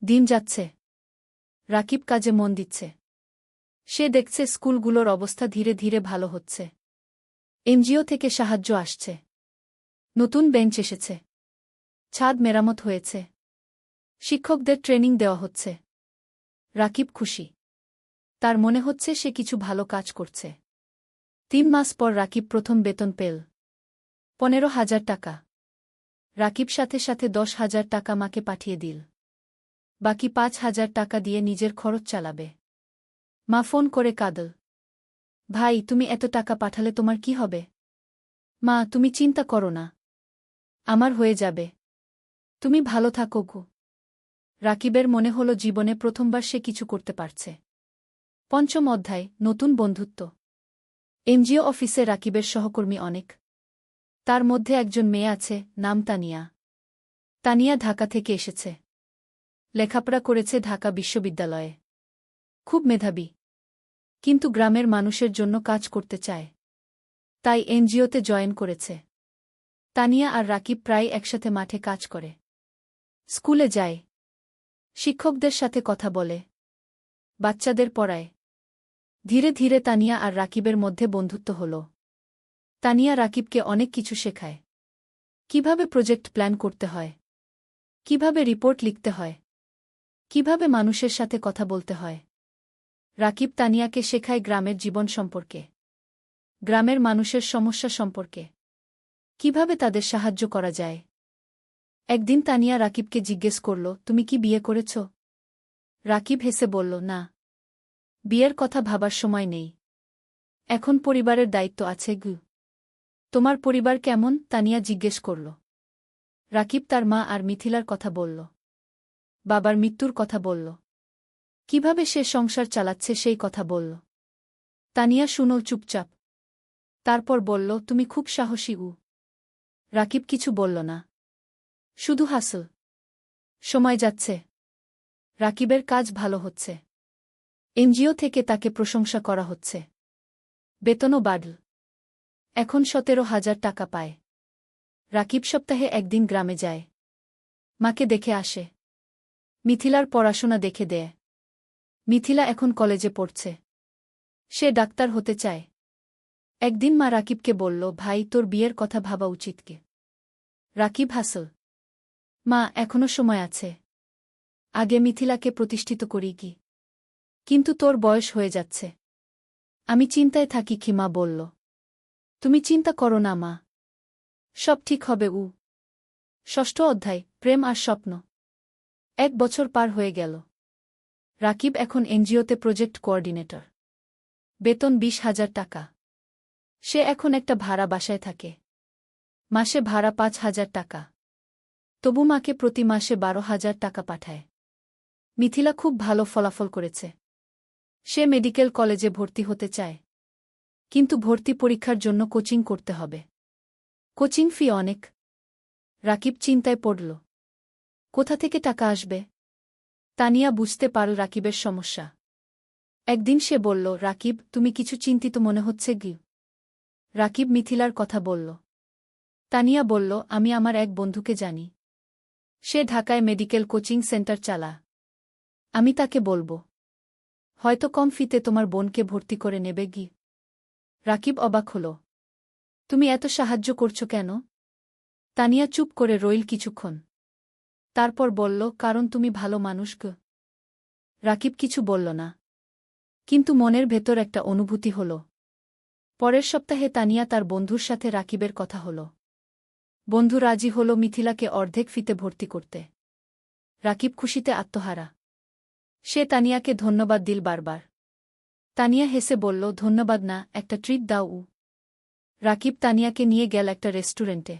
দিন যাচ্ছে। রাকিব কাজে মন দিচ্ছে। সে দেখছে স্কুলগুলোর অবস্থা ধীরে ধীরে ভালো হচ্ছে। এনজিও থেকে সাহায্য আসছে, নতুন বেঞ্চ এসেছে, ছাদ মেরামত হয়েছে, শিক্ষকদের ট্রেনিং দেওয়া হচ্ছে। রাকিব খুশি। তার মনে হচ্ছে সে কিছু ভালো কাজ করছে। 3 মাস পর রাকিব প্রথম বেতন পেল, 15,000 টাকা। রাকিব সাথে সাথে 10,000 টাকা মাকে পাঠিয়ে দিল। বাকি 5,000 টাকা দিয়ে নিজের খরচ চালাবে। মা ফোন করে কাঁদল। ভাই তুমি এত টাকা পাঠালে তোমার কি হবে? মা তুমি চিন্তা করো না, আমার হয়ে যাবে, তুমি ভালো থাকো গো। রাকিবের মনে হল জীবনে প্রথমবার সে কিছু করতে পারছে। 5ম অধ্যায়, নতুন বন্ধুত্ব। এনজিও অফিসে রাকিবের সহকর্মী অনেক। তার মধ্যে একজন মেয়ে আছে, নাম তানিয়া। তানিয়া ঢাকা থেকে এসেছে। লেখাপড়া করেছে ঢাকা বিশ্ববিদ্যালয়ে। খুব মেধাবী। কিন্তু গ্রামের মানুষের জন্য কাজ করতে চায়। তাই এনজিওতে জয়েন করেছে। তানিয়া আর রাকিব প্রায় একসাথে মাঠে কাজ করে। স্কুলে যায়। শিক্ষকদের সাথে কথা বলে। বাচ্চাদের পড়ায়। ধীরে ধীরে তানিয়া আর রাকিবের মধ্যে বন্ধুত্ব হল। তানিয়া রাকিবকে অনেক কিছু শেখায়। কিভাবে প্রজেক্ট প্ল্যান করতে হয়, কিভাবে রিপোর্ট লিখতে হয়, কিভাবে মানুষের সাথে কথা বলতে হয়। রাকিব তানিয়াকে শেখায় গ্রামের জীবন সম্পর্কে, গ্রামের মানুষের সমস্যা সম্পর্কে, কিভাবে তাদের সাহায্য করা যায়। একদিন তানিয়া রাকিবকে জিজ্ঞেস করল, তুমি কি বিয়ে করেছ? রাকিব হেসে বলল, না, বিয়ের কথা ভাবার সময় নেই। এখন পরিবারের দায়িত্ব আছে। তোমার পরিবার কেমন? তানিয়া জিজ্ঞেস করল। রাকিব তার মা আর মিথিলার কথা বলল। বাবার মৃত্যুর কথা বলল। কিভাবে সে সংসার চালাচ্ছে সেই কথা বলল। তানিয়া শুনল চুপচাপ। তারপর বলল, তুমি খুব সাহসী। রাকিব কিছু বলল না। শুধু হাসল। সময় যাচ্ছে। রাকিবের কাজ ভালো হচ্ছে। এনজিও থেকে তাকে প্রশংসা করা হচ্ছে। বেতনও বাড়ল। এখন 17,000 টাকা পায়। রাকিব সপ্তাহে একদিন গ্রামে যায়। মাকে দেখে আসে। মিথিলার পড়াশোনা দেখে দেয়। মিথিলা এখন কলেজে পড়ছে। সে ডাক্তার হতে চায়। একদিন মা রাকিবকে বলল, ভাই, তোর বিয়ের কথা ভাবা উচিত কে? রাকিব হাসল। মা, এখনো সময় আছে। আগে মিথিলাকে প্রতিষ্ঠিত করি কি। কিন্তু তোর বয়স হয়ে যাচ্ছে। আমি চিন্তায় থাকি কি, মা বলল। তুমি চিন্তা করো না মা। সব ঠিক হবে। 6ষ্ঠ অধ্যায়, প্রেম আর স্বপ্ন। 1 বছর পার হয়ে গেল। রাকিব এখন এনজিওতে প্রজেক্ট কোঅর্ডিনেটর। বেতন 20,000 টাকা। সে এখন একটা ভাড়া বাসায় থাকে। মাসে ভাড়া 5,000 টাকা। তবু মাকে প্রতি মাসে 12,000 টাকা পাঠায়। মিথিলা খুব ভালো ফলাফল করেছে। সে মেডিকেল কলেজে ভর্তি হতে চায়। কিন্তু ভর্তি পরীক্ষার জন্য কোচিং করতে হবে। কোচিং ফি অনেক। রাকিব চিন্তায় পড়ল। কোথা থেকে টাকা আসবে? তানিয়া বুঝতে পারল রাকিবের সমস্যা। একদিন সে বলল, রাকিব, তুমি কিছু চিন্তিত মনে হচ্ছে কি? রাকিব মিথিলার কথা বলল। তানিয়া বলল, আমি আমার এক বন্ধুকে জানি। সে ঢাকায় মেডিকেল কোচিং সেন্টার চালা। আমি তাকে বলবো। হয়তো কম ফিতে তোমার বোনকে ভর্তি করে নেবে কি। রাকিব অবাক হল। তুমি এত সাহায্য করছো কেন? তানিয়া চুপ করে রইল কিছুক্ষণ। তারপর বলল, কারণ তুমি ভালো মানুষ গো। রাকিব কিছু বলল না। কিন্তু মনের ভেতর একটা অনুভূতি হল। পরের সপ্তাহে তানিয়া তার বন্ধুর সাথে রাকিবের কথা হল। বন্ধু রাজি হল মিথিলাকে অর্ধেক ফিতে ভর্তি করতে। রাকিব খুশিতে আত্মহারা। সে তানিয়াকে ধন্যবাদ দিল বারবার। তানিয়া হেসে বলল, ধন্যবাদ না, একটা ট্রিট দাও। রাকিব তানিয়াকে নিয়ে গেল একটা রেস্টুরেন্টে।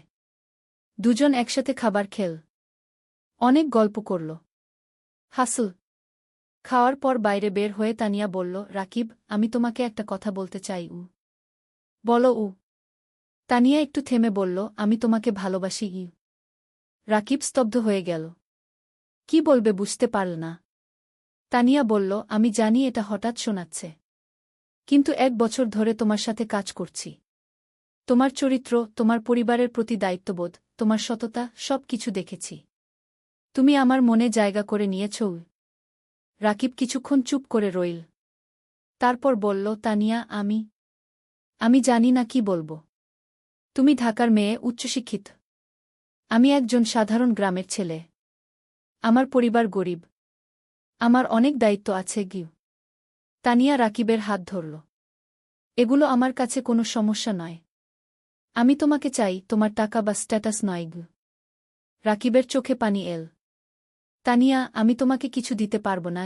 দুজন একসাথে খাবার খেল। অনেক গল্প করল। হাসল। খাওয়ার পর বাইরে বের হয়ে তানিয়া বলল, রাকিব, আমি তোমাকে একটা কথা বলতে চাই। বলো। তানিয়া একটু থেমে বলল, আমি তোমাকে ভালোবাসি। রাকিব স্তব্ধ হয়ে গেল। কি বলবে বুঝতে পারল না। তানিয়া বলল, আমি জানি এটা হঠাৎ শোনাচ্ছে। কিন্তু 1 বছর ধরে তোমার সাথে কাজ করছি। তোমার চরিত্র, তোমার পরিবারের প্রতি দায়িত্ববোধ, তোমার সততা, সব কিছু দেখেছি। তুমি আমার মনে জায়গা করে নিয়েছ। রাকিব কিছুক্ষণ চুপ করে রইল। তারপর বলল, তানিয়া, আমি জানি না কি বলবো। তুমি ঢাকার মেয়ে, উচ্চশিক্ষিত। আমি একজন সাধারণ গ্রামের ছেলে। আমার পরিবার গরিব। আমার অনেক দায়িত্ব আছে। তানিয়া রাকিবের হাত ধরল। এগুলো আমার কাছে কোনো সমস্যা নয়। আমি তোমাকে চাই, তোমার টাকা বা স্ট্যাটাস নয়। রাকিবের চোখে পানি এল। তানিয়া, আমি তোমাকে কিছু দিতে পারব না।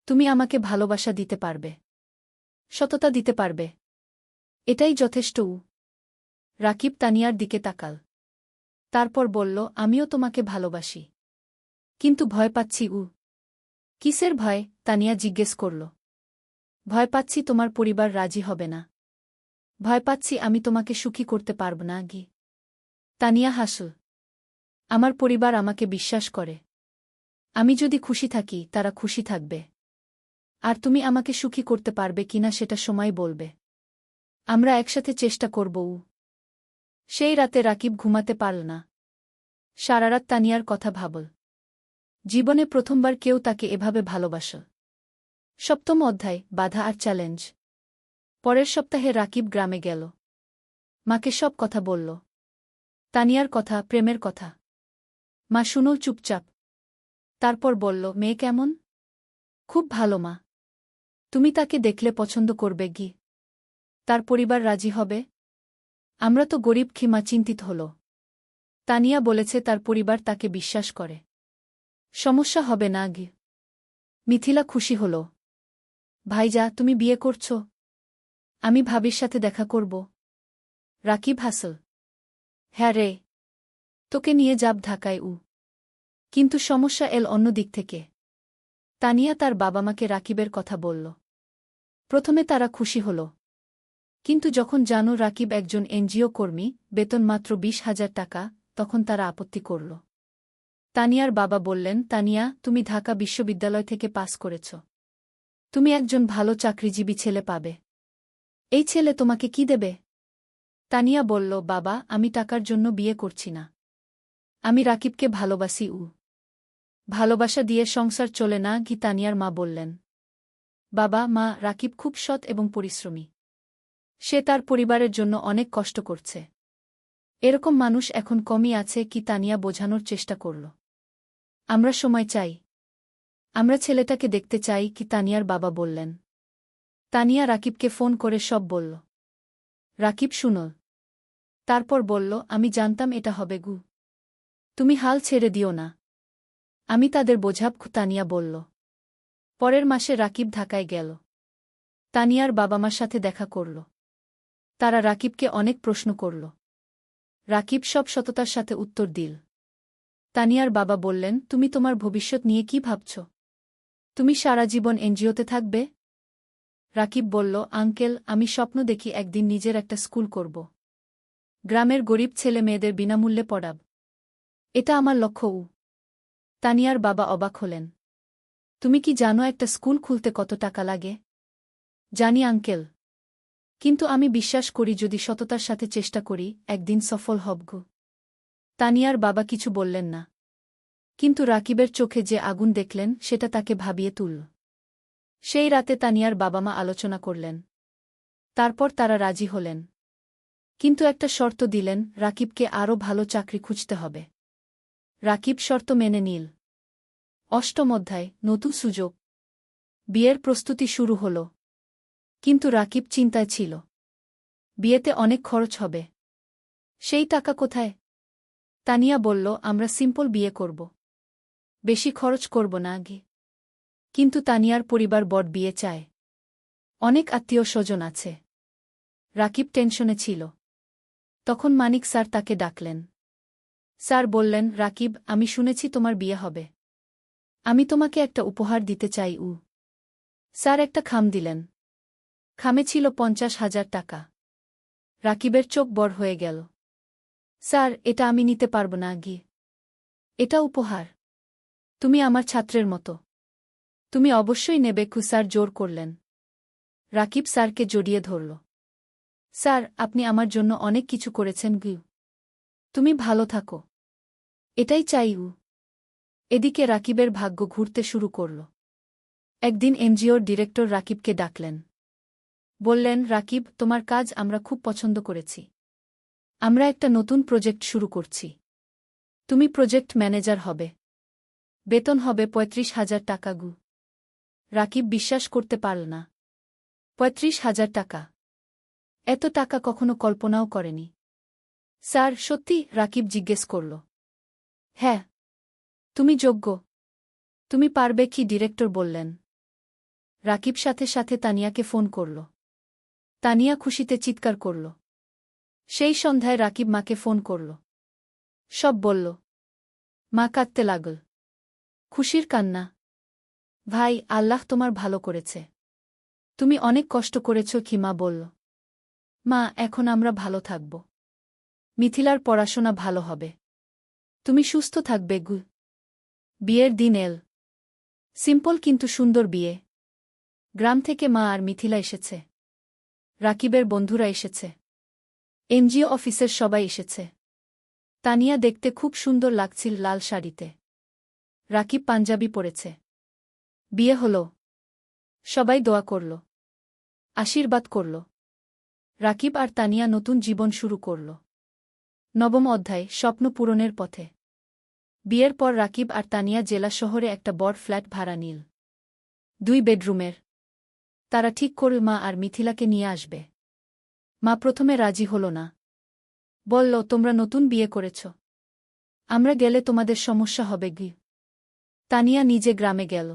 তুমি আমাকে ভালোবাসা দিতে পারবে। সততা দিতে পারবে। এটাই যথেষ্ট। রাকিব তানিয়ার দিকে তাকাল। তারপর বলল, আমিও তোমাকে ভালোবাসি। কিন্তু ভয় পাচ্ছি। কিসের ভয়? তানিয়া জিজ্ঞেস করল। ভয় পাচ্ছি তোমার পরিবার রাজি হবে না। ভয় পাচ্ছি আমি তোমাকে সুখী করতে পারব না গি। তানিয়া হাসল। আমার পরিবার আমাকে বিশ্বাস করে। আমি যদি খুশি থাকি তারা খুশি থাকবে। আর তুমি আমাকে সুখী করতে পারবে কিনা সেটা সময় বলবে। আমরা একসাথে চেষ্টা করব। সেই রাতে রাকিব ঘুমাতে পারল না। সারারাত তানিয়ার কথা ভাবল। জীবনে প্রথমবার কেউ তাকে এভাবে ভালোবাসল। সপ্তম অধ্যায়, বাধা আর চ্যালেঞ্জ। পরের সপ্তাহে রাকিব গ্রামে গেল। মাকে সব কথা বলল। তানিয়ার কথা, প্রেমের কথা। মা শুনল চুপচাপ। তারপর বলল, মেয়ে কেমন? খুব ভালো মা। তুমি তাকে দেখলে পছন্দ করবে গি? তার পরিবার রাজি হবে? আমরা তো গরিব, খিমা চিন্তিত হল। তানিয়া বলেছে তার পরিবার তাকে বিশ্বাস করে। সমস্যা হবে না গি। মিথিলা খুশি হল। ভাইজা, তুমি বিয়ে করছ? আমি ভাবির সাথে দেখা করব। রাকিব হাসল। হ্যাঁ রে, তোকে নিয়ে যাব ঢাকায়। কিন্তু সমস্যা এল অন্য দিক থেকে। তানিয়া তার বাবা মাকে রাকিবের কথা বলল। প্রথমে তারা খুশি হল। কিন্তু যখন জানো রাকিব একজন এনজিও কর্মী, বেতন মাত্র 20,000 টাকা, তখন তারা আপত্তি করল। তানিয়ার বাবা বললেন, তানিয়া, তুমি ঢাকা বিশ্ববিদ্যালয় থেকে পাস করেছ। তুমি একজন ভালো চাকরিজীবী ছেলে পাবে। এই ছেলে তোমাকে কি দেবে? তানিয়া বলল, বাবা, আমি টাকার জন্য বিয়ে করছি না। আমি রাকিবকে ভালোবাসি। ভালোবাসা দিয়ে সংসার চলে না কি? তানিয়ার মা বললেন। বাবা, মা, রাকিব খুব সৎ এবং পরিশ্রমী। সে তার পরিবারের জন্য অনেক কষ্ট করছে। এরকম মানুষ এখন কমই আছে কি? তানিয়া বোঝানোর চেষ্টা করল। আমরা সময় চাই। আমরা ছেলেটাকে দেখতে চাই কি? তানিয়ার বাবা বললেন। তানিয়া রাকিবকে ফোন করে সব বলল। রাকিব শুনল। তারপর বলল, আমি জানতাম এটা হবে গু। তুমি হাল ছেড়ে দিও না। আমি তাদের বোঝাব। তানিয়া বলল। পরের মাসে রাকিব ঢাকায় গেল। তানিয়ার বাবা মার সাথে দেখা করল। তারা রাকিবকে অনেক প্রশ্ন করল। রাকিব সব সততার সাথে উত্তর দিল। তানিয়ার বাবা বললেন, তুমি তোমার ভবিষ্যৎ নিয়ে কি ভাবছ? তুমি সারা জীবন এনজিওতে থাকবে? রাকিব বলল, আঙ্কেল, আমি স্বপ্ন দেখি একদিন নিজের একটা স্কুল করব। গ্রামের গরিব ছেলে মেয়েদের বিনামূল্যে পড়াব। এটা আমার লক্ষ্য। তানিয়ার বাবা অবাক হলেন। তুমি কি জানো একটা স্কুল খুলতে কত টাকা লাগে? জানি আঙ্কেল। কিন্তু আমি বিশ্বাস করি যদি সততার সাথে চেষ্টা করি, একদিন সফল হব। তানিয়ার বাবা কিছু বললেন না। কিন্তু রাকিবের চোখে যে আগুন দেখলেন সেটা তাকে ভাবিয়ে তুলল। সেই রাতে তানিয়ার বাবা মা আলোচনা করলেন। তারপর তারা রাজি হলেন। কিন্তু একটা শর্ত দিলেন, রাকিবকে আরও ভালো চাকরি খুঁজতে হবে। রাকিব শর্ত মেনে নিল। অষ্টম অধ্যায়, নতুন সুযোগ। বিয়ের প্রস্তুতি শুরু হল। কিন্তু রাকিব চিন্তায় ছিল। বিয়েতে অনেক খরচ হবে। সেই টাকা কোথায়? তানিয়া বলল, আমরা সিম্পল বিয়ে করব। বেশি খরচ করব না আগে। কিন্তু তানিয়ার পরিবার বড় বিয়ে চায়। অনেক আত্মীয় স্বজন আছে। রাকিব টেনশনে ছিল। তখন মানিক স্যার তাকে ডাকলেন। স্যার বললেন, রাকিব, আমি শুনেছি তোমার বিয়ে হবে। আমি তোমাকে একটা উপহার দিতে চাই। স্যার একটা খাম দিলেন। খামে ছিল 50,000 টাকা। রাকিবের চোখ বড় হয়ে গেল। স্যার, এটা আমি নিতে পারব না গি। এটা উপহার। তুমি আমার ছাত্রের মতো। তুমি অবশ্যই নেবে। স্যার জোর করলেন। রাকিব স্যারকে জড়িয়ে ধরল। স্যার, আপনি আমার জন্য অনেক কিছু করেছেন গি। তুমি ভালো থাকো। এটাই চাই। এদিকে রাকিবের ভাগ্য ঘুরতে শুরু করল। একদিন এনজিওর ডিরেক্টর রাকিবকে ডাকলেন। বললেন, রাকিব, তোমার কাজ আমরা খুব পছন্দ করেছি। আমরা একটা নতুন প্রজেক্ট শুরু করছি। তুমি প্রজেক্ট ম্যানেজার হবে। বেতন হবে 35,000 টাকা গু। রাকিব বিশ্বাস করতে পারল না। 35,000 টাকা! এত টাকা কখনো কল্পনাও করেনি। স্যার, সত্যি? রাকিব জিজ্ঞেস করল। হ্যাঁ। তুমি যোগ্য। তুমি পারবে কি? ডিরেক্টর বললেন। রাকিব সাথে সাথে তানিয়াকে ফোন করল। তানিয়া খুশিতে চিৎকার করল। সেই সন্ধ্যায় রাকিব মাকে ফোন করল। সব বলল। মা কাঁদতে লাগল। খুশির কান্না। ভাই, আল্লাহ তোমার ভালো করেছে। তুমি অনেক কষ্ট করেছ কি? মা বলল। মা, এখন আমরা ভালো থাকব। মিথিলার পড়াশোনা ভালো হবে। তুমি সুস্থ থাকবে গু। বিয়ের দিন এল। সিম্পল কিন্তু সুন্দর বিয়ে। গ্রাম থেকে মা আর মিথিলা এসেছে। রাকিবের বন্ধুরা এসেছে। এনজিও অফিসের সবাই এসেছে। তানিয়া দেখতে খুব সুন্দর লাগছিল লাল শাড়িতে। রাকিব পাঞ্জাবি পরেছে। বিয়ে হল। সবাই দোয়া করল, আশীর্বাদ করল। রাকিব আর তানিয়া নতুন জীবন শুরু করল। নবম অধ্যায়, স্বপ্ন পূরণের পথে। বিয়ের পর রাকিব আর তানিয়া জেলা শহরে একটা বড় ফ্ল্যাট ভাড়া নিল। 2 বেডরুমের। তারা ঠিক করল মা আর মিথিলাকে নিয়ে আসবে। মা প্রথমে রাজি হল না। বলল, তোমরা নতুন বিয়ে করেছ, আমরা গেলে তোমাদের সমস্যা হবে গি। তানিয়া নিজে গ্রামে গেল।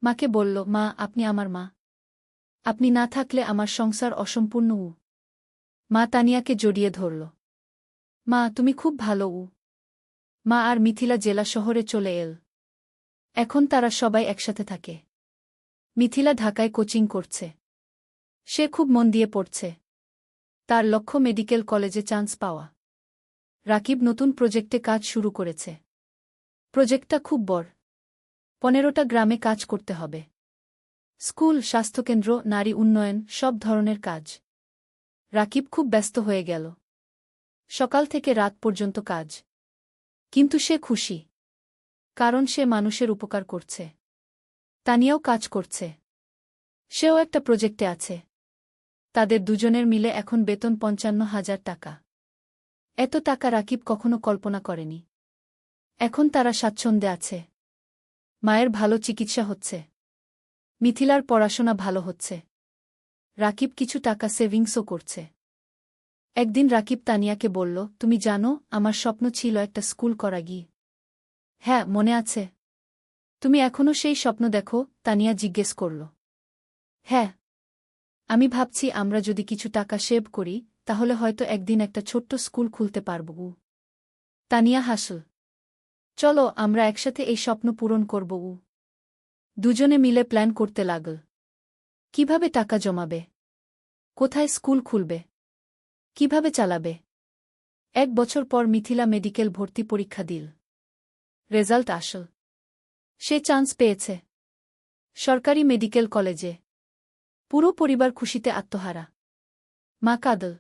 মাকে বলল, মা, আপনি আমার মা। আপনি না থাকলে আমার সংসার অসম্পূর্ণ। মা তানিয়াকে জড়িয়ে ধরল। মা, তুমি খুব ভালো। মা আর মিথিলা জেলা শহরে চলে এল। এখন তারা সবাই একসাথে থাকে। মিথিলা ঢাকায় কোচিং করছে। সে খুব মন দিয়ে পড়ছে। তার লক্ষ্য মেডিকেল কলেজে চান্স পাওয়া। রাকিব নতুন প্রজেক্টে কাজ শুরু করেছে। প্রজেক্টটা খুব বড়। 15টা গ্রামে কাজ করতে হবে। স্কুল, স্বাস্থ্যকেন্দ্র, নারী উন্নয়ন, সব ধরনের কাজ। রাকিব খুব ব্যস্ত হয়ে গেল। সকাল থেকে রাত পর্যন্ত কাজ। কিন্তু সে খুশি। কারণ সে মানুষের উপকার করছে। তানিয়াও কাজ করছে। সেও একটা প্রজেক্টে আছে। তাদের দুজনের মিলে এখন বেতন 55,000 টাকা। এত টাকা রাকিব কখনো কল্পনা করেনি। এখন তারা স্বাচ্ছন্দ্যে আছে। মায়ের ভালো চিকিৎসা হচ্ছে। মিথিলার পড়াশোনা ভালো হচ্ছে। রাকিব কিছু টাকা সেভিংসও করছে। একদিন রাকিব তানিয়াকে বলল, তুমি জানো, আমার স্বপ্ন ছিল একটা স্কুল করা গিয়ে। হ্যাঁ, মনে আছে। তুমি এখনও সেই স্বপ্ন দেখো? তানিয়া জিজ্ঞেস করল। হ্যাঁ, আমি ভাবছি আমরা যদি কিছু টাকা সেভ করি, তাহলে হয়তো একদিন একটা ছোট্ট স্কুল খুলতে পারব। তানিয়া হাসল। চলো, আমরা একসাথে এই স্বপ্ন পূরণ করব। দুজনে মিলে প্ল্যান করতে লাগল। কিভাবে টাকা জমাবে? কোথায় স্কুল খুলবে? কিভাবে চালাবে? 1 বছর পর মিথিলা মেডিকেল ভর্তি পরীক্ষা দিল। রেজাল্ট আসল। সে চান্স পেয়েছে সরকারি মেডিকেল কলেজে। পুরো পরিবার খুশিতে আত্মহারা। মা কাঁদল।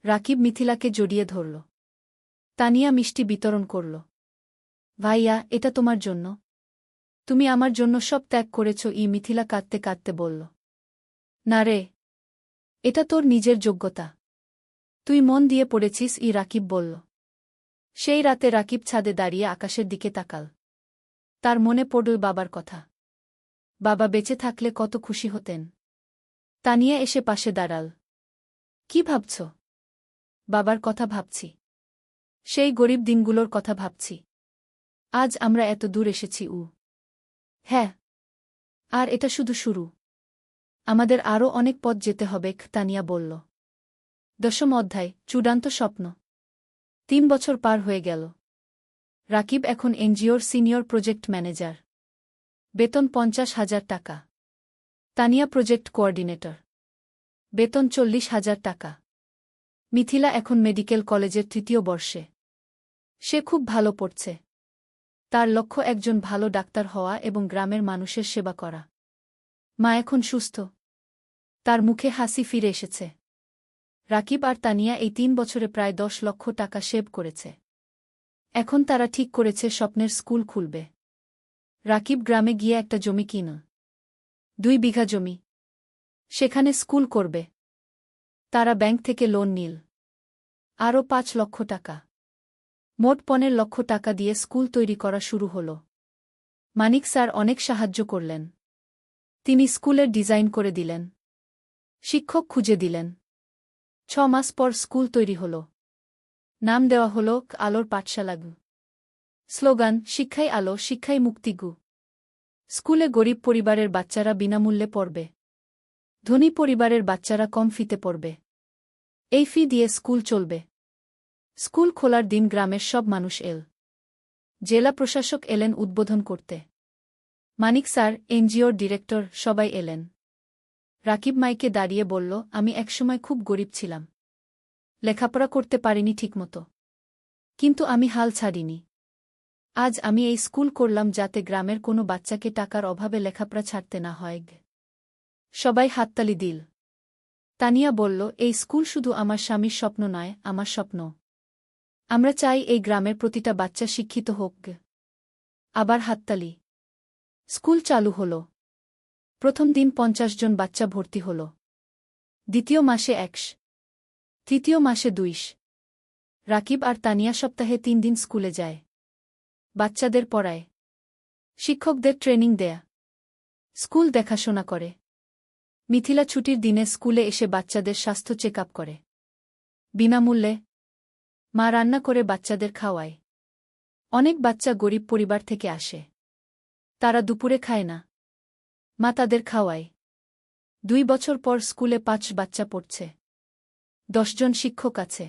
রাকিব মিথিলাকে জড়িয়ে ধরল। তানিয়া মিষ্টি বিতরণ করল। ভাইয়া, এটা তোমার জন্য। তুমি আমার জন্য সব ত্যাগ করেছ। মিথিলা কাঁদতে কাঁদতে বলল। না রে, এটা তোর নিজের যোগ্যতা। তুই মন দিয়ে পড়েছিস। রাকিব বলল। সেই রাতে রাকিব ছাদে দাঁড়িয়ে আকাশের দিকে তাকাল। তার মনে পড়ল বাবার কথা। বাবা বেঁচে থাকলে কত খুশি হতেন। তানিয়া এসে পাশে দাঁড়াল। কি ভাবছ? বাবার কথা ভাবছি। সেই গরিব দিনগুলোর কথা ভাবছি। আজ আমরা এত দূর এসেছি। হ্যাঁ, আর এটা শুধু শুরু। আমাদের আরও অনেক পথ যেতে হবে। তানিয়া বলল। 10ম অধ্যায়, চূড়ান্ত স্বপ্ন। 3 বছর পার হয়ে গেল। রাকিব এখন এনজিওর সিনিয়র প্রজেক্ট ম্যানেজার। বেতন 50,000 টাকা। Tania project coordinator. বেতন 40,000 টাকা। মিথিলা এখন মেডিকেল কলেজের 3য় বর্ষে। সে খুব ভালো পড়ছে। তার লক্ষ্য একজন ভালো ডাক্তার হওয়া এবং গ্রামের মানুষের সেবা করা। মা এখন সুস্থ। তার মুখে হাসি ফিরে এসেছে। রাকিব আর তানিয়া এই 3 বছরে প্রায় 10 লক্ষ টাকা সেভ করেছে। এখন তারা ঠিক করেছে স্বপ্নের স্কুল খুলবে। রাকিব গ্রামে গিয়ে একটা জমি কিনল। 2 বিঘা জমি। সেখানে স্কুল করবে। তারা ব্যাংক থেকে লোন নিল। আরও 5 লক্ষ টাকা। মোট 15 লক্ষ টাকা দিয়ে স্কুল তৈরি করা শুরু হল। মানিক স্যার অনেক সাহায্য করলেন। তিনি স্কুলের ডিজাইন করে দিলেন। শিক্ষক খুঁজে দিলেন। 6 মাস পর স্কুল তৈরি হল। নাম দেওয়া হল আলোর পাঠশালা। স্লোগান, শিক্ষাই আলো, শিক্ষাই মুক্তি। স্কুলে গরিব পরিবারের বাচ্চারা বিনামূল্যে পড়বে। ধনী পরিবারের বাচ্চারা কম ফিতে পড়বে। এই ফি দিয়ে স্কুল চলবে। স্কুল খোলার দিন গ্রামের সব মানুষ এল। জেলা প্রশাসক এলেন উদ্বোধন করতে। মানিক স্যার, এনজিওর ডিরেক্টর, সবাই এলেন। রাকিব মাইকে দাঁড়িয়ে বলল, আমি একসময় খুব গরিব ছিলাম। লেখাপড়া করতে পারিনি ঠিকমতো। কিন্তু আমি হাল ছাড়িনি। আজ আমি এই স্কুল করলাম যাতে গ্রামের কোনো বাচ্চাকে টাকার অভাবে লেখাপড়া ছাড়তে না হয়। সবাই হাততালি দিল। তানিয়া বলল, এই স্কুল শুধু আমার স্বামীর স্বপ্ন নয়, আমার স্বপ্ন। আমরা চাই এই গ্রামের প্রতিটা বাচ্চা শিক্ষিত হোক। আবার হাততালি। স্কুল চালু হল। প্রথম দিন ৫০ জন বাচ্চা ভর্তি হল। দ্বিতীয় মাসে ১০০, তৃতীয় মাসে ২০। রাকিব আর তানিয়া সপ্তাহে ৩ দিন স্কুলে যায়। বাচ্চাদের পড়ায়, শিক্ষকদের ট্রেনিং দেয়া, স্কুল দেখাশোনা করে। মিথিলা ছুটির দিনে স্কুলে এসে বাচ্চাদের স্বাস্থ্য চেক আপ করে। বিনামূল্যে মা রান্না করে বাচ্চাদের খাওয়ায়। অনেক বাচ্চা গরিব পরিবার থেকে আসে। তারা দুপুরে খায় না। মা তাদের খাওয়ায়। ২ বছর পর স্কুলে ৫ বাচ্চা পড়ছে। ১০ জন শিক্ষক আছে।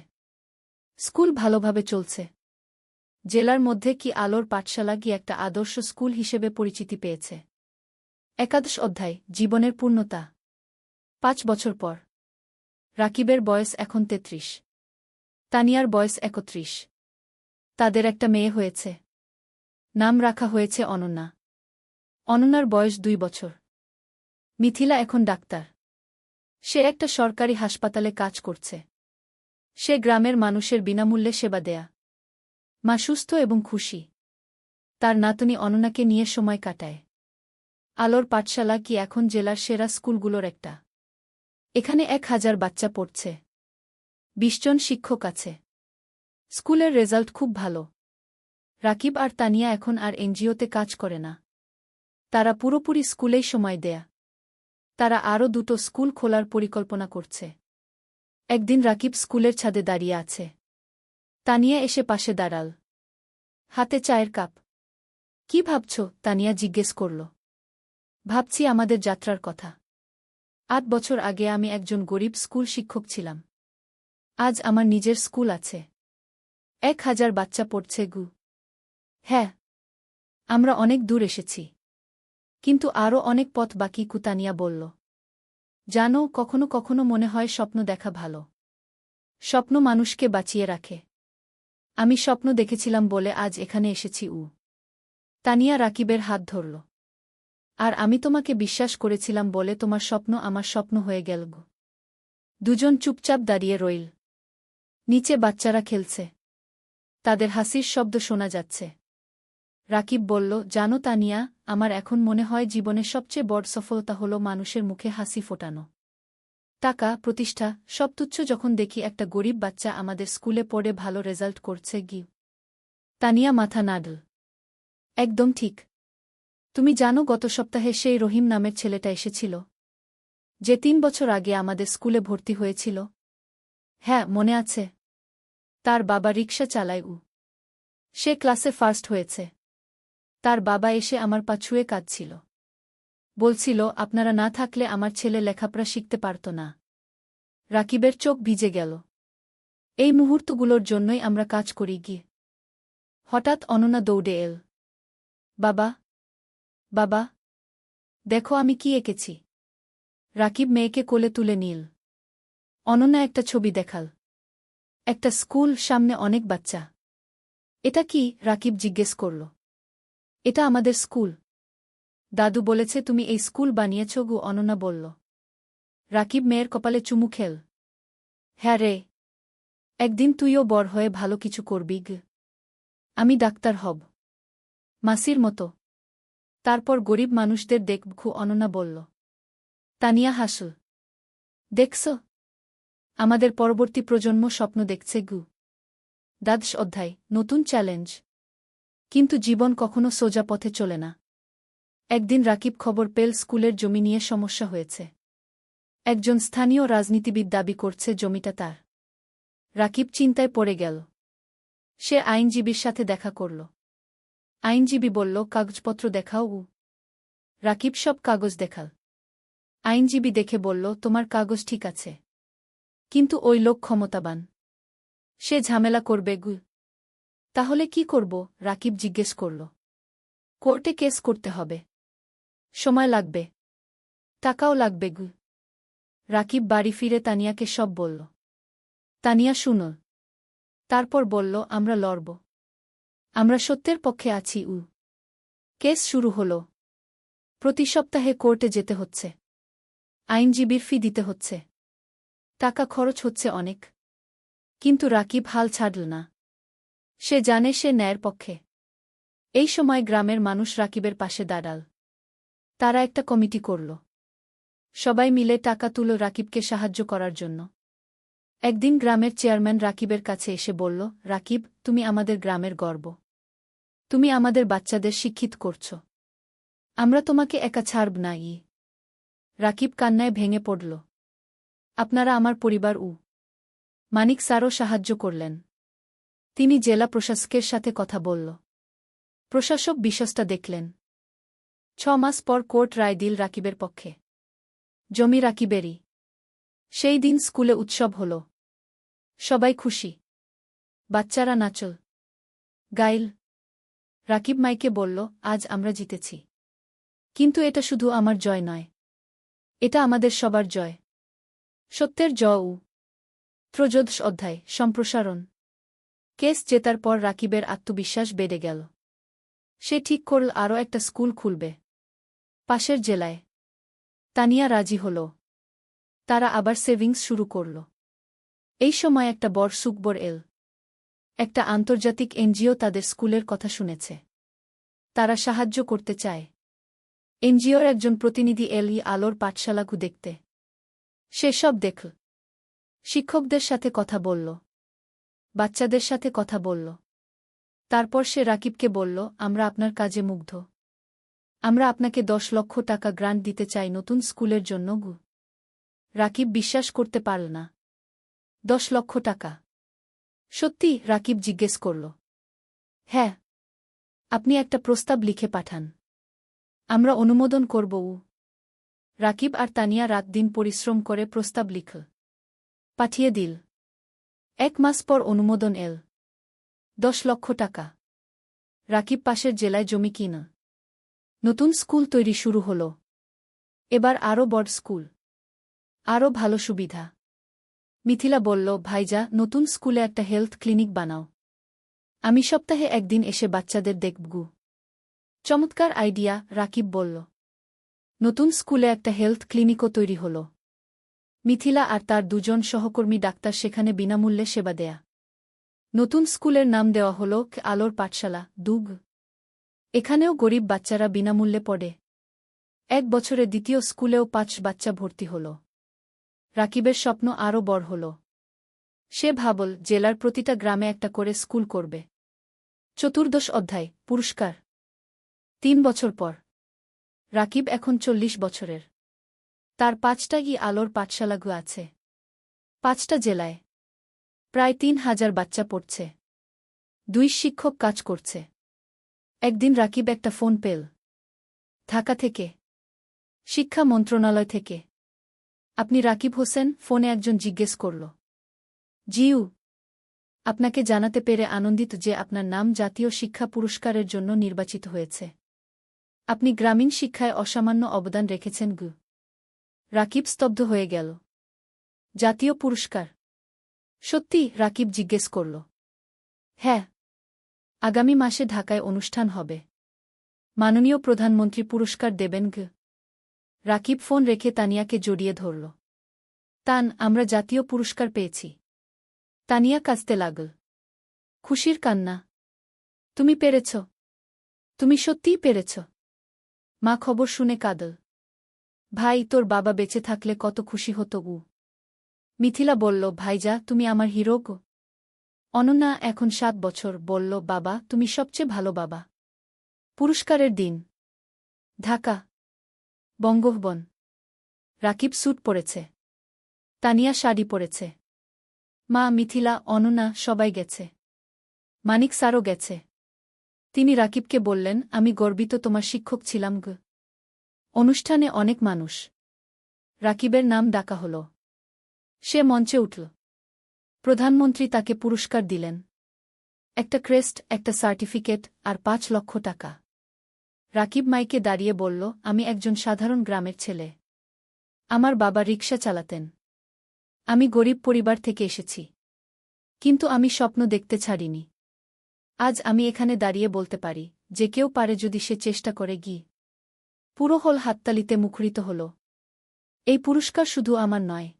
স্কুল ভালোভাবে চলছে। জেলার মধ্যে কি আলোর পাঠশালা কি একটা আদর্শ স্কুল হিসেবে পরিচিতি পেয়েছে। একাদশ অধ্যায়, জীবনের পূর্ণতা। ৫ বছর পর। রাকিবের বয়স এখন ৩৩। তানিয়ার বয়স ৩১। তাদের একটা মেয়ে হয়েছে। নাম রাখা হয়েছে অনন্যা। অনন্যার বয়স ২ বছর। মিথিলা এখন ডাক্তার। সে একটা সরকারি হাসপাতালে কাজ করছে। সে গ্রামের মানুষের বিনামূল্যে সেবা দেয়া। মা সুস্থ এবং খুশি। তার নাতনি অনন্যাকে নিয়ে সময় কাটায়। আলোর পাঠশালা কি এখন জেলার সেরা স্কুলগুলোর একটা। এখানে ১,০০০ বাচ্চা পড়ছে। ২০ জন শিক্ষক আছে। স্কুলের রেজাল্ট খুব ভালো। রাকিব আর তানিয়া এখন আর এনজিওতে কাজ করে না। তারা পুরোপুরি স্কুলেই সময় দেয়া। তারা আরও ২টো স্কুল খোলার পরিকল্পনা করছে। একদিন রাকিব স্কুলের ছাদে দাঁড়িয়ে আছে। তানিয়া এসে পাশে দাঁড়াল। হাতে চায়ের কাপ। কি ভাবছ? তানিয়া জিজ্ঞেস করল। ভাবছি আমাদের যাত্রার কথা। ৮ বছর আগে আমি একজন গরিব স্কুল শিক্ষক ছিলাম। আজ আমার নিজের স্কুল আছে। ১,০০০ বাচ্চা পড়ছে গু। হ্যাঁ, আমরা অনেক দূর এসেছি। কিন্তু আরও অনেক পথ বাকি, তানিয়া বলল। জানো, কখনো কখনো মনে হয় স্বপ্ন দেখা ভালো। স্বপ্ন মানুষকে বাঁচিয়ে রাখে। আমি স্বপ্ন দেখেছিলাম বলে আজ এখানে এসেছি। তানিয়া রাকিবের হাত ধরল। আর আমি তোমাকে বিশ্বাস করেছিলাম বলে তোমার স্বপ্ন আমার স্বপ্ন হয়ে গেল। দুজন চুপচাপ দাঁড়িয়ে রইল। নিচে বাচ্চারা খেলছে। তাদের হাসির শব্দ শোনা যাচ্ছে। রাকিব বলল, জানো তানিয়া, আমার এখন মনে হয় জীবনের সবচেয়ে বড় সফলতা হলো মানুষের মুখে হাসি ফোটানো। টাকা, প্রতিষ্ঠা সব তুচ্ছ যখন দেখি একটা গরিব বাচ্চা আমাদের স্কুলে পড়ে ভালো রেজাল্ট করছে। তানিয়া মাথা নাড়ল। একদম ঠিক। তুমি জানো, গত সপ্তাহে সেই রহিম নামের ছেলেটা এসেছিল, যে ৩ বছর আগে আমাদের স্কুলে ভর্তি হয়েছিল? হ্যাঁ, মনে আছে। তার বাবা রিকশা চালায়। সে ক্লাসে ফার্স্ট হয়েছে। তার বাবা এসে আমার পা ছুঁয়ে কাঁদছিল। বলছিল, আপনারা না থাকলে আমার ছেলে লেখাপড়া শিখতে পারত না। রাকিবের চোখ ভিজে গেল। এই মুহূর্তগুলোর জন্যই আমরা কাজ করি। হঠাৎ অনন্যা দৌড়ে এল। বাবা, বাবা, দেখো আমি কি এঁকেছি। রাকিব মেয়েকে কোলে তুলে নিল। অনন্যা একটা ছবি দেখাল। একটা স্কুল, সামনে অনেক বাচ্চা। এটা কি? রাকিব জিজ্ঞেস করল। এটা আমাদের স্কুল। দাদু বলেছে তুমি এই স্কুল বানিয়েছ। অনন্যা বলল। রাকিব মেয়ের কপালে চুমু খেল। হ্যাঁ রে, একদিন তুইও বড় হয়ে ভালো কিছু করবি। আমি ডাক্তার হব, মাসির মতো। তারপর গরিব মানুষদের দেখব। অনন্যা বলল। তানিয়া হাসল। দেখছ, আমাদের পরবর্তী প্রজন্ম স্বপ্ন দেখছে। দ্বাদশ অধ্যায়, নতুন চ্যালেঞ্জ। কিন্তু জীবন কখনো সোজা পথে চলে না। একদিন রাকিব খবর পেল স্কুলের জমি নিয়ে সমস্যা হয়েছে। একজন স্থানীয় রাজনীতিবিদ দাবি করছে জমিটা তার। রাকিব চিন্তায় পড়ে গেল। সে আইনজীবীর সাথে দেখা করল। আইনজীবী বলল, কাগজপত্র দেখাও। রাকিব সব কাগজ দেখাল। আইনজীবী দেখে বলল, তোমার কাগজ ঠিক আছে, কিন্তু ওই লোক ক্ষমতাবান। সে ঝামেলা করবে। তাহলে কি করব? রাকিব জিজ্ঞেস করল। কোর্টে কেস করতে হবে। সময় লাগবে, টাকাও লাগবে। রাকিব বাড়ি ফিরে তানিয়াকে সব বলল। তানিয়া শুনল। তারপর বলল, আমরা লড়ব। আমরা সত্যের পক্ষে আছি। কেস শুরু হল। প্রতি সপ্তাহে কোর্টে যেতে হচ্ছে। আইনজীবীর ফি দিতে হচ্ছে। টাকা খরচ হচ্ছে অনেক। কিন্তু রাকিব হাল ছাড়ল না। সে জানে সে ন্যায়ের পক্ষে। এই সময় গ্রামের মানুষ রাকিবের পাশে দাঁড়াল। তারা একটা কমিটি করল। সবাই মিলে টাকা তুলো রাকিবকে সাহায্য করার জন্য। একদিন গ্রামের চেয়ারম্যান রাকিবের কাছে এসে বলল, রাকিব, তুমি আমাদের গ্রামের গর্ব। তুমি আমাদের বাচ্চাদের শিক্ষিত করছ। আমরা তোমাকে একা ছাড়ব না। রাকিব কান্নায় ভেঙে পড়ল। আপনারা আমার পরিবার। মানিক স্যারও সাহায্য করলেন। তিনি জেলা প্রশাসকের সাথে কথা বলল। প্রশাসক বিষয়টা দেখলেন। 6 মাস পর কোর্ট রায় দিল রাকিবের পক্ষে। জমি রাকিবেরই। সেই দিন স্কুলে উৎসব হল। সবাই খুশি। বাচ্চারা নাচল, গাইল। রাকিব মাইকে বলল, আজ আমরা জিতেছি। কিন্তু এটা শুধু আমার জয় নয়। এটা আমাদের সবার জয়। সত্যের জয়। ত্রয়োদশ অধ্যায়, সম্প্রসারণ। কেস জেতার পর রাকিবের আত্মবিশ্বাস বেড়ে গেল। সে ঠিক করল আরও একটা স্কুল খুলবে, পাশের জেলায়। তানিয়া রাজি হল। তারা আবার সেভিংস শুরু করল। এই সময় একটা বড় সুখবর এল। একটা আন্তর্জাতিক এনজিও তাদের স্কুলের কথা শুনেছে। তারা সাহায্য করতে চায়। এনজিওর একজন প্রতিনিধি এল আলোর পাঠশালাগু দেখতে। সে সব দেখল। শিক্ষকদের সাথে কথা বলল। বাচ্চাদের সাথে কথা বলল। তারপর সে রাকিবকে বলল, আমরা আপনার কাজে মুগ্ধ। আমরা আপনাকে 10 লক্ষ টাকা গ্রান্ট দিতে চাই নতুন স্কুলের জন্য। রাকিব বিশ্বাস করতে পারল না। 10 লক্ষ টাকা? সত্যি? রাকিব জিজ্ঞেস করল। হ্যাঁ। আপনি একটা প্রস্তাব লিখে পাঠান। আমরা অনুমোদন করব। রাকিব আর তানিয়া রাত দিন পরিশ্রম করে প্রস্তাব লিখল। পাঠিয়ে দিল। 1 মাস পর অনুমোদন এল। 10 লক্ষ টাকা। রাকিব পাশের জেলায় জমি কিনল। নতুন স্কুল তৈরি শুরু হল। এবার আরও বড় স্কুল। আরও ভালো সুবিধা। মিথিলা বলল, ভাইজা, নতুন স্কুলে একটা হেলথ ক্লিনিক বানাও। আমি সপ্তাহে একদিন এসে বাচ্চাদের দেখব। চমৎকার আইডিয়া, রাকিব বলল। নতুন স্কুলে একটা হেলথ ক্লিনিকও তৈরি হল। মিথিলা আর তার 2 জন সহকর্মী ডাক্তার সেখানে বিনামূল্যে সেবা দেয়া। নতুন স্কুলের নাম দেওয়া হল আলোর পাঠশালা, দুগ। এখানেও গরিব বাচ্চারা বিনামূল্যে পড়ে। 1 বছরে দ্বিতীয় স্কুলেও 5 বাচ্চা ভর্তি হল। রাকিবের স্বপ্ন আরও বড় হল। সে ভাবল জেলার প্রতিটা গ্রামে একটা করে স্কুল করবে। চতুর্দশ অধ্যায়, পুরস্কার। 3 বছর পর। রাকিব এখন 40 বছরের। তার 5টা আলোর পাঠশালাগু আছে। 5টা জেলায়। প্রায় 3000 বাচ্চা পড়ছে। 2 শিক্ষক কাজ করছে। একদিন রাকিব একটা ফোন পেল। ঢাকা থেকে। শিক্ষা মন্ত্রণালয় থেকে। আপনি রাকিব হোসেন? ফোনে একজন জিজ্ঞেস করল। জিউ। আপনাকে জানাতে পেরে আনন্দিত যে আপনার নাম জাতীয় শিক্ষা পুরস্কারের জন্য নির্বাচিত হয়েছে। আপনি গ্রামীণ শিক্ষায় অসামান্য অবদান রেখেছেন। রাকিব স্তব্ধ হয়ে গেল। জাতীয় পুরস্কার? সত্যি? রাকিব জিজ্ঞেস করল। হ্যাঁ। আগামী মাসে ঢাকায় অনুষ্ঠান হবে। মাননীয় প্রধানমন্ত্রী পুরস্কার দেবেন। রাকিব ফোন রেখে তানিয়াকে জড়িয়ে ধরল। তান, আমরা জাতীয় পুরস্কার পেয়েছি। তানিয়া কাঁদতে লাগল। খুশির কান্না। তুমি পেরেছ। তুমি সত্যিই পেরেছ। মা খবর শুনে কাঁদল। ভাই, তোর বাবা বেঁচে থাকলে কত খুশি হতো। মিথিলা বলল, ভাইজা, তুমি আমার হিরো। অনন্যা, এখন 7 বছর, বলল, বাবা, তুমি সবচেয়ে ভালো বাবা। পুরস্কারের দিন। ঢাকা, বঙ্গভবন। রাকিব স্যুট পরেছে। তানিয়া শাড়ি পরেছে। মা, মিথিলা, অনন্যা সবাই গেছে। মানিক স্যারও গেছে। তিনি রাকিবকে বললেন, আমি গর্বিত তোমার শিক্ষক ছিলাম। অনুষ্ঠানে অনেক মানুষ। রাকিবের নাম ডাকা হল। সে মঞ্চে উঠল। প্রধানমন্ত্রী তাকে পুরস্কার দিলেন। একটা ক্রেস্ট, একটা সার্টিফিকেট আর 5 লক্ষ টাকা। রাকিব মাইকে দাঁড়িয়ে বলল, আমি একজন সাধারণ গ্রামের ছেলে। আমার বাবা রিকশা চালাতেন। আমি গরিব পরিবার থেকে এসেছি। কিন্তু আমি স্বপ্ন দেখতে ছাড়িনি। আজ আমি এখানে দাঁড়িয়ে বলতে পারি যে কেউ পারে যদি সে চেষ্টা করে পুরো হল হাততালিতে মুখরিত হল। এই পুরস্কার শুধু আমার নয়।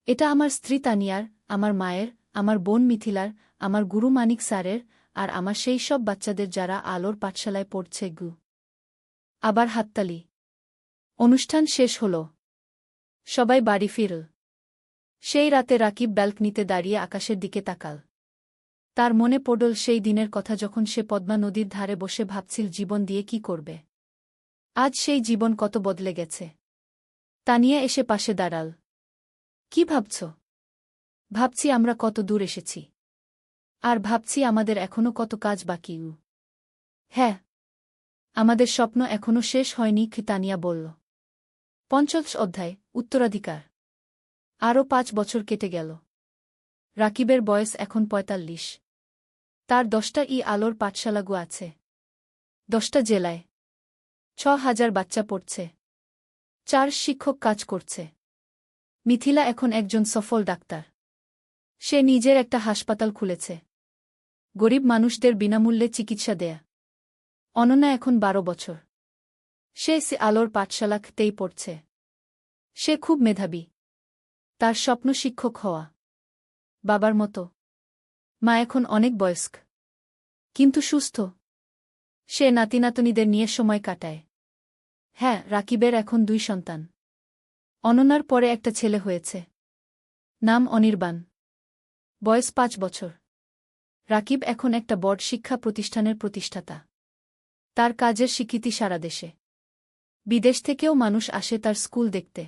এটা আমার স্ত্রী তানিয়ার, আমার মায়ের, আমার বোন মিথিলার, আমার গুরু মানিক স্যারের, আর আমার সেই সব বাচ্চাদের যারা আলোর পাঠশালায় পড়ছে আবার হাততালি। অনুষ্ঠান শেষ হল। সবাই বাড়ি ফিরল। সেই রাতে রাকিব ব্যালকনিতে দাঁড়িয়ে আকাশের দিকে তাকাল। তার মনে পড়ল সেই দিনের কথা যখন সে পদ্মা নদীর ধারে বসে ভাবছিল জীবন দিয়ে কি করবে। আজ সেই জীবন কত বদলে গেছে। তানিয়া এসে পাশে দাঁড়াল। কি ভাবছ? ভাবছি আমরা কত দূর এসেছি। আর ভাবছি আমাদের এখনো কত কাজ বাকি। হ্যাঁ, আমাদের স্বপ্ন এখনো শেষ হয়নি, তানিয়া বলল। ৫০ অধ্যায়, উত্তরাধিকার। আরও ৫ বছর কেটে গেল। রাকিবের বয়স এখন ৪৫। তার ১০টা আলোর পাঠশালাগু আছে। ১০টা জেলায়। ৬,০০০ বাচ্চা পড়ছে। ৪ শিক্ষক কাজ করছে। মিথিলা এখন একজন সফল ডাক্তার। সে নিজের একটা হাসপাতাল খুলেছে। গরিব মানুষদের বিনামূল্যে চিকিৎসা দেয়া। অনন্যা এখন ১২ বছর। সে আলোর পাঠশালাতেই পড়ছে। সে খুব মেধাবী। তার স্বপ্ন শিক্ষক হওয়া। বাবার মতো। মা এখন অনেক বয়স্ক। কিন্তু সুস্থ। সে নাতিনাতনীদের নিয়ে সময় কাটায়। হ্যাঁ, রাকিবের এখন ২ সন্তান। অনন্যার পরে একটা ছেলে হয়েছে। নাম অনির্বাণ। বয়স ৫ বছর। রাকিব এখন একটা বড় শিক্ষা প্রতিষ্ঠানের প্রতিষ্ঠাতা। তার কাজের স্বীকৃতি সারা দেশে। বিদেশ থেকেও মানুষ আসে তার স্কুল দেখতে।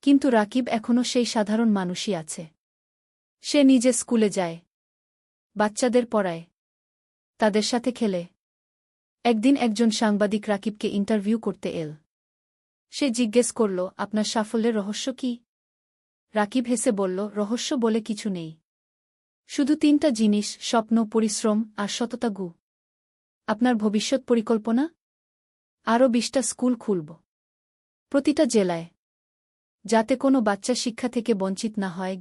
কিন্তু রাকিব এখনও সেই সাধারণ মানুষই আছে। সে নিজে স্কুলে যায়। বাচ্চাদের পড়ায়। তাদের সাথে খেলে। একদিন একজন সাংবাদিক রাকিবকে ইন্টারভিউ করতে এল। সে জিজ্ঞেস করল, আপনার সাফল্যের রহস্য কি? রাকিব হেসে বলল, রহস্য বলে কিছু নেই। শুধু ৩টা জিনিস, স্বপ্ন, পরিশ্রম আর সততা। আপনার ভবিষ্যৎ পরিকল্পনা? আরও ২০টা স্কুল খুলব। প্রতিটা জেলায়। যাতে কোনো বাচ্চা শিক্ষা থেকে বঞ্চিত না হয়।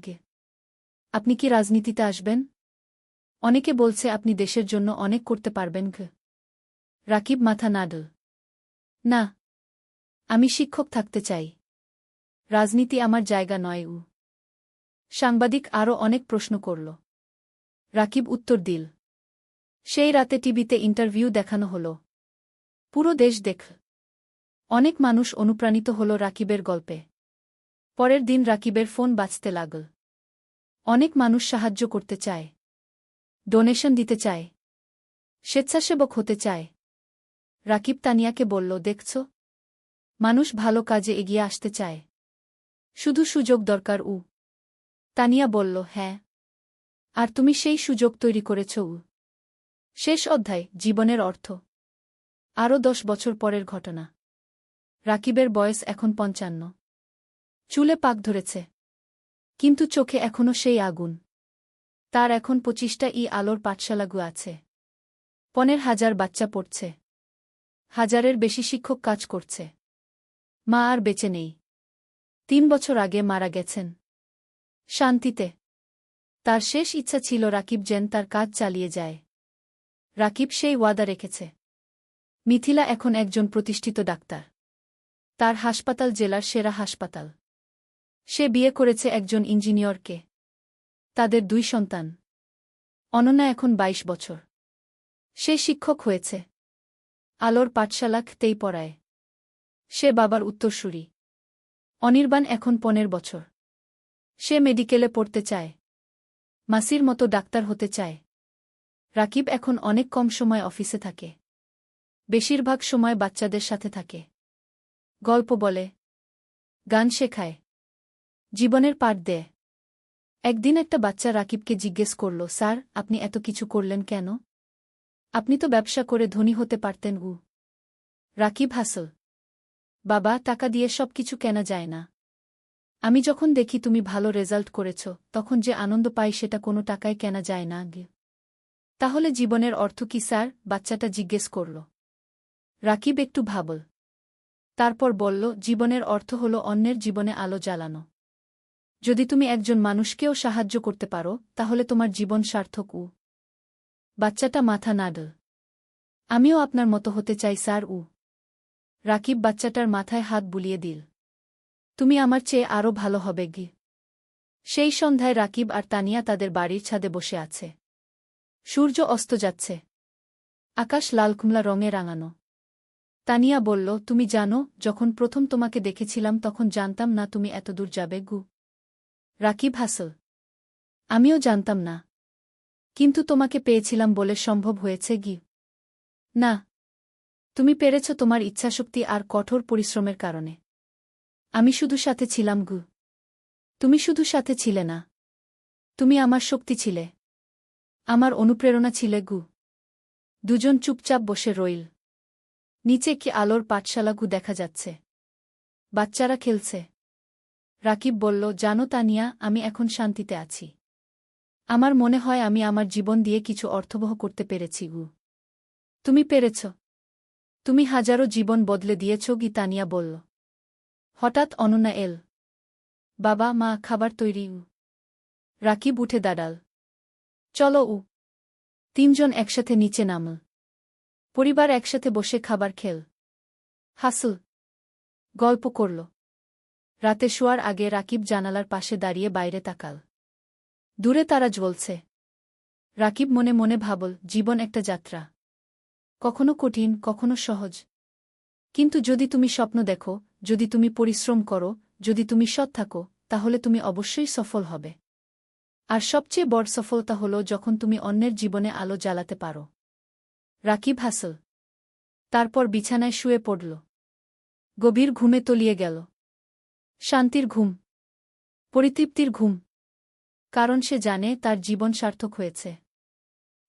আপনি কি রাজনীতিতে আসবেন? অনেকে বলছে আপনি দেশের জন্য অনেক করতে পারবেন। রাকিব মাথা নাড়ল। না, আমি শিক্ষক থাকতে চাই। রাজনীতি আমার জায়গা নয়। সাংবাদিক আরও অনেক প্রশ্ন করল। রাকিব উত্তর দিল। সেই রাতে টিভিতে ইন্টারভিউ দেখানো হল। পুরো দেশ দেখল। অনেক মানুষ অনুপ্রাণিত হল রাকিবের গল্পে। পরের দিন রাকিবের ফোন বাজতে লাগল। অনেক মানুষ সাহায্য করতে চায়। ডোনেশন দিতে চায়। স্বেচ্ছাসেবক হতে চায়। রাকিব তানিয়াকে বলল, দেখছ? মানুষ ভালো কাজে এগিয়ে আসতে চায়। শুধু সুযোগ দরকার। তানিয়া বলল, হ্যাঁ। আর তুমি সেই সুযোগ তৈরি করেছ। শেষ অধ্যায়, জীবনের অর্থ। আরও ১০ বছর পরের ঘটনা। রাকিবের বয়স এখন ৫৫। চুলে পাক ধরেছে। কিন্তু চোখে এখনও সেই আগুন। তার এখন ২৫টা আলোর পাঠশালাগু আছে। ১৫,০০০ বাচ্চা পড়ছে। ১,০০০-এর বেশি শিক্ষক কাজ করছে। মা আর বেঁচে নেই। ৩ বছর আগে মারা গেছেন। শান্তিতে। তার শেষ ইচ্ছা ছিল রাকিব যেন তার কাজ চালিয়ে যায়। রাকিব সেই ওয়াদা রেখেছে। মিথিলা এখন একজন প্রতিষ্ঠিত ডাক্তার। তার হাসপাতাল জেলার সেরা হাসপাতাল। সে বিয়ে করেছে একজন ইঞ্জিনিয়রকে। তাদের ২ সন্তান। অনন্যা এখন ২২ বছর। সে শিক্ষক হয়েছে। আলোর পাঠশালাতেই পড়ায়। সে বাবার উত্তরসূরি। অনির্বাণ এখন ১৫ বছর। সে মেডিকেলে পড়তে চায়। মাসির মতো ডাক্তার হতে চায়। রাকিব এখন অনেক কম সময় অফিসে থাকে। বেশিরভাগ সময় বাচ্চাদের সাথে থাকে। গল্প বলে। গান শেখায়। জীবনের পাঠ দেয়। একদিন একটা বাচ্চা রাকিবকে জিজ্ঞেস করল, স্যার, আপনি এত কিছু করলেন কেন? আপনি তো ব্যবসা করে ধনী হতে পারতেন। রাকিব হাসল। বাবা, টাকা দিয়ে সব কিছু কেনা যায় না। আমি যখন দেখি তুমি ভালো রেজাল্ট করেছ, তখন যে আনন্দ পাই সেটা কোনো টাকায় কেনা যায় না। তাহলে জীবনের অর্থ কি স্যার? বাচ্চাটা জিজ্ঞেস করল। রাকিব একটু ভাবল। তারপর বলল, জীবনের অর্থ হল অন্যের জীবনে আলো জ্বালানো। যদি তুমি একজন মানুষকেও সাহায্য করতে পারো তাহলে তোমার জীবন সার্থক। বাচ্চাটা মাথা নাড়ল। আমিও আপনার মতো হতে চাই স্যার। রাকিব বাচ্চাটার মাথায় হাত বুলিয়ে দিল। তুমি আমার চেয়ে আরও ভালো হবে গি। সেই সন্ধ্যায় রাকিব আর তানিয়া তাদের বাড়ির ছাদে বসে আছে। সূর্য অস্ত যাচ্ছে। আকাশ লাল কুমলা রঙে রাঙানো। তানিয়া বলল, তুমি জানো, যখন প্রথম তোমাকে দেখেছিলাম তখন জানতাম না তুমি এত দূর যাবে গু। রাকিব হাসল। আমিও জানতাম না, কিন্তু তোমাকে পেয়েছিলাম বলে সম্ভব হয়েছে গি। না, তুমি পেরেছ তোমার ইচ্ছাশক্তি আর কঠোর পরিশ্রমের কারণে। আমি শুধু সাথে ছিলাম গু। তুমি শুধু সাথে ছিলে না, তুমি আমার শক্তি ছিলে, আমার অনুপ্রেরণা ছিলে গু। দুজন চুপচাপ বসে রইল। নিচে কি আলোর পাঠশালা গু দেখা যাচ্ছে। বাচ্চারা খেলছে। রাকিব বলল, জানো তানিয়া, আমি এখন শান্তিতে আছি। আমার মনে হয় আমি আমার জীবন দিয়ে কিছু অর্থবহ করতে পেরেছি গু। তুমি পেরেছ। তুমি হাজারো জীবন বদলে দিয়েছ গি, তানিয়া বলল। হঠাৎ অনন্যা এল। বাবা, মা, খাবার তৈরি। রাকিব উঠে দাঁড়াল। চলো। তিনজন একসাথে নিচে নামল। পরিবার একসাথে বসে খাবার খেল, হাসল, গল্প করল। রাতে শোয়ার আগে রাকিব জানালার পাশে দাঁড়িয়ে বাইরে তাকাল। দূরে তারা জ্বলছে। রাকিব মনে মনে ভাবল, জীবন একটা যাত্রা, কখনো কঠিন, কখনো সহজ। কিন্তু যদি তুমি স্বপ্ন দেখো, যদি তুমি পরিশ্রম করো, যদি তুমি সৎ থাকো, তাহলে তুমি অবশ্যই সফল হবে। আর সবচেয়ে বড় সফলতা হলো যখন তুমি অন্যের জীবনে আলো জ্বালাতে পারো। রাকিব হাসল। তারপর বিছানায় শুয়ে পড়ল। গভীর ঘুমে তলিয়ে গেল। শান্তির ঘুম, পরিতৃপ্তির ঘুম। কারণ সে জানে তার জীবন সার্থক হয়েছে,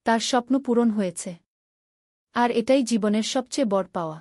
তার স্বপ্ন পূরণ হয়েছে। আর এটাই জীবনের সবচেয়ে বড় পাওয়া।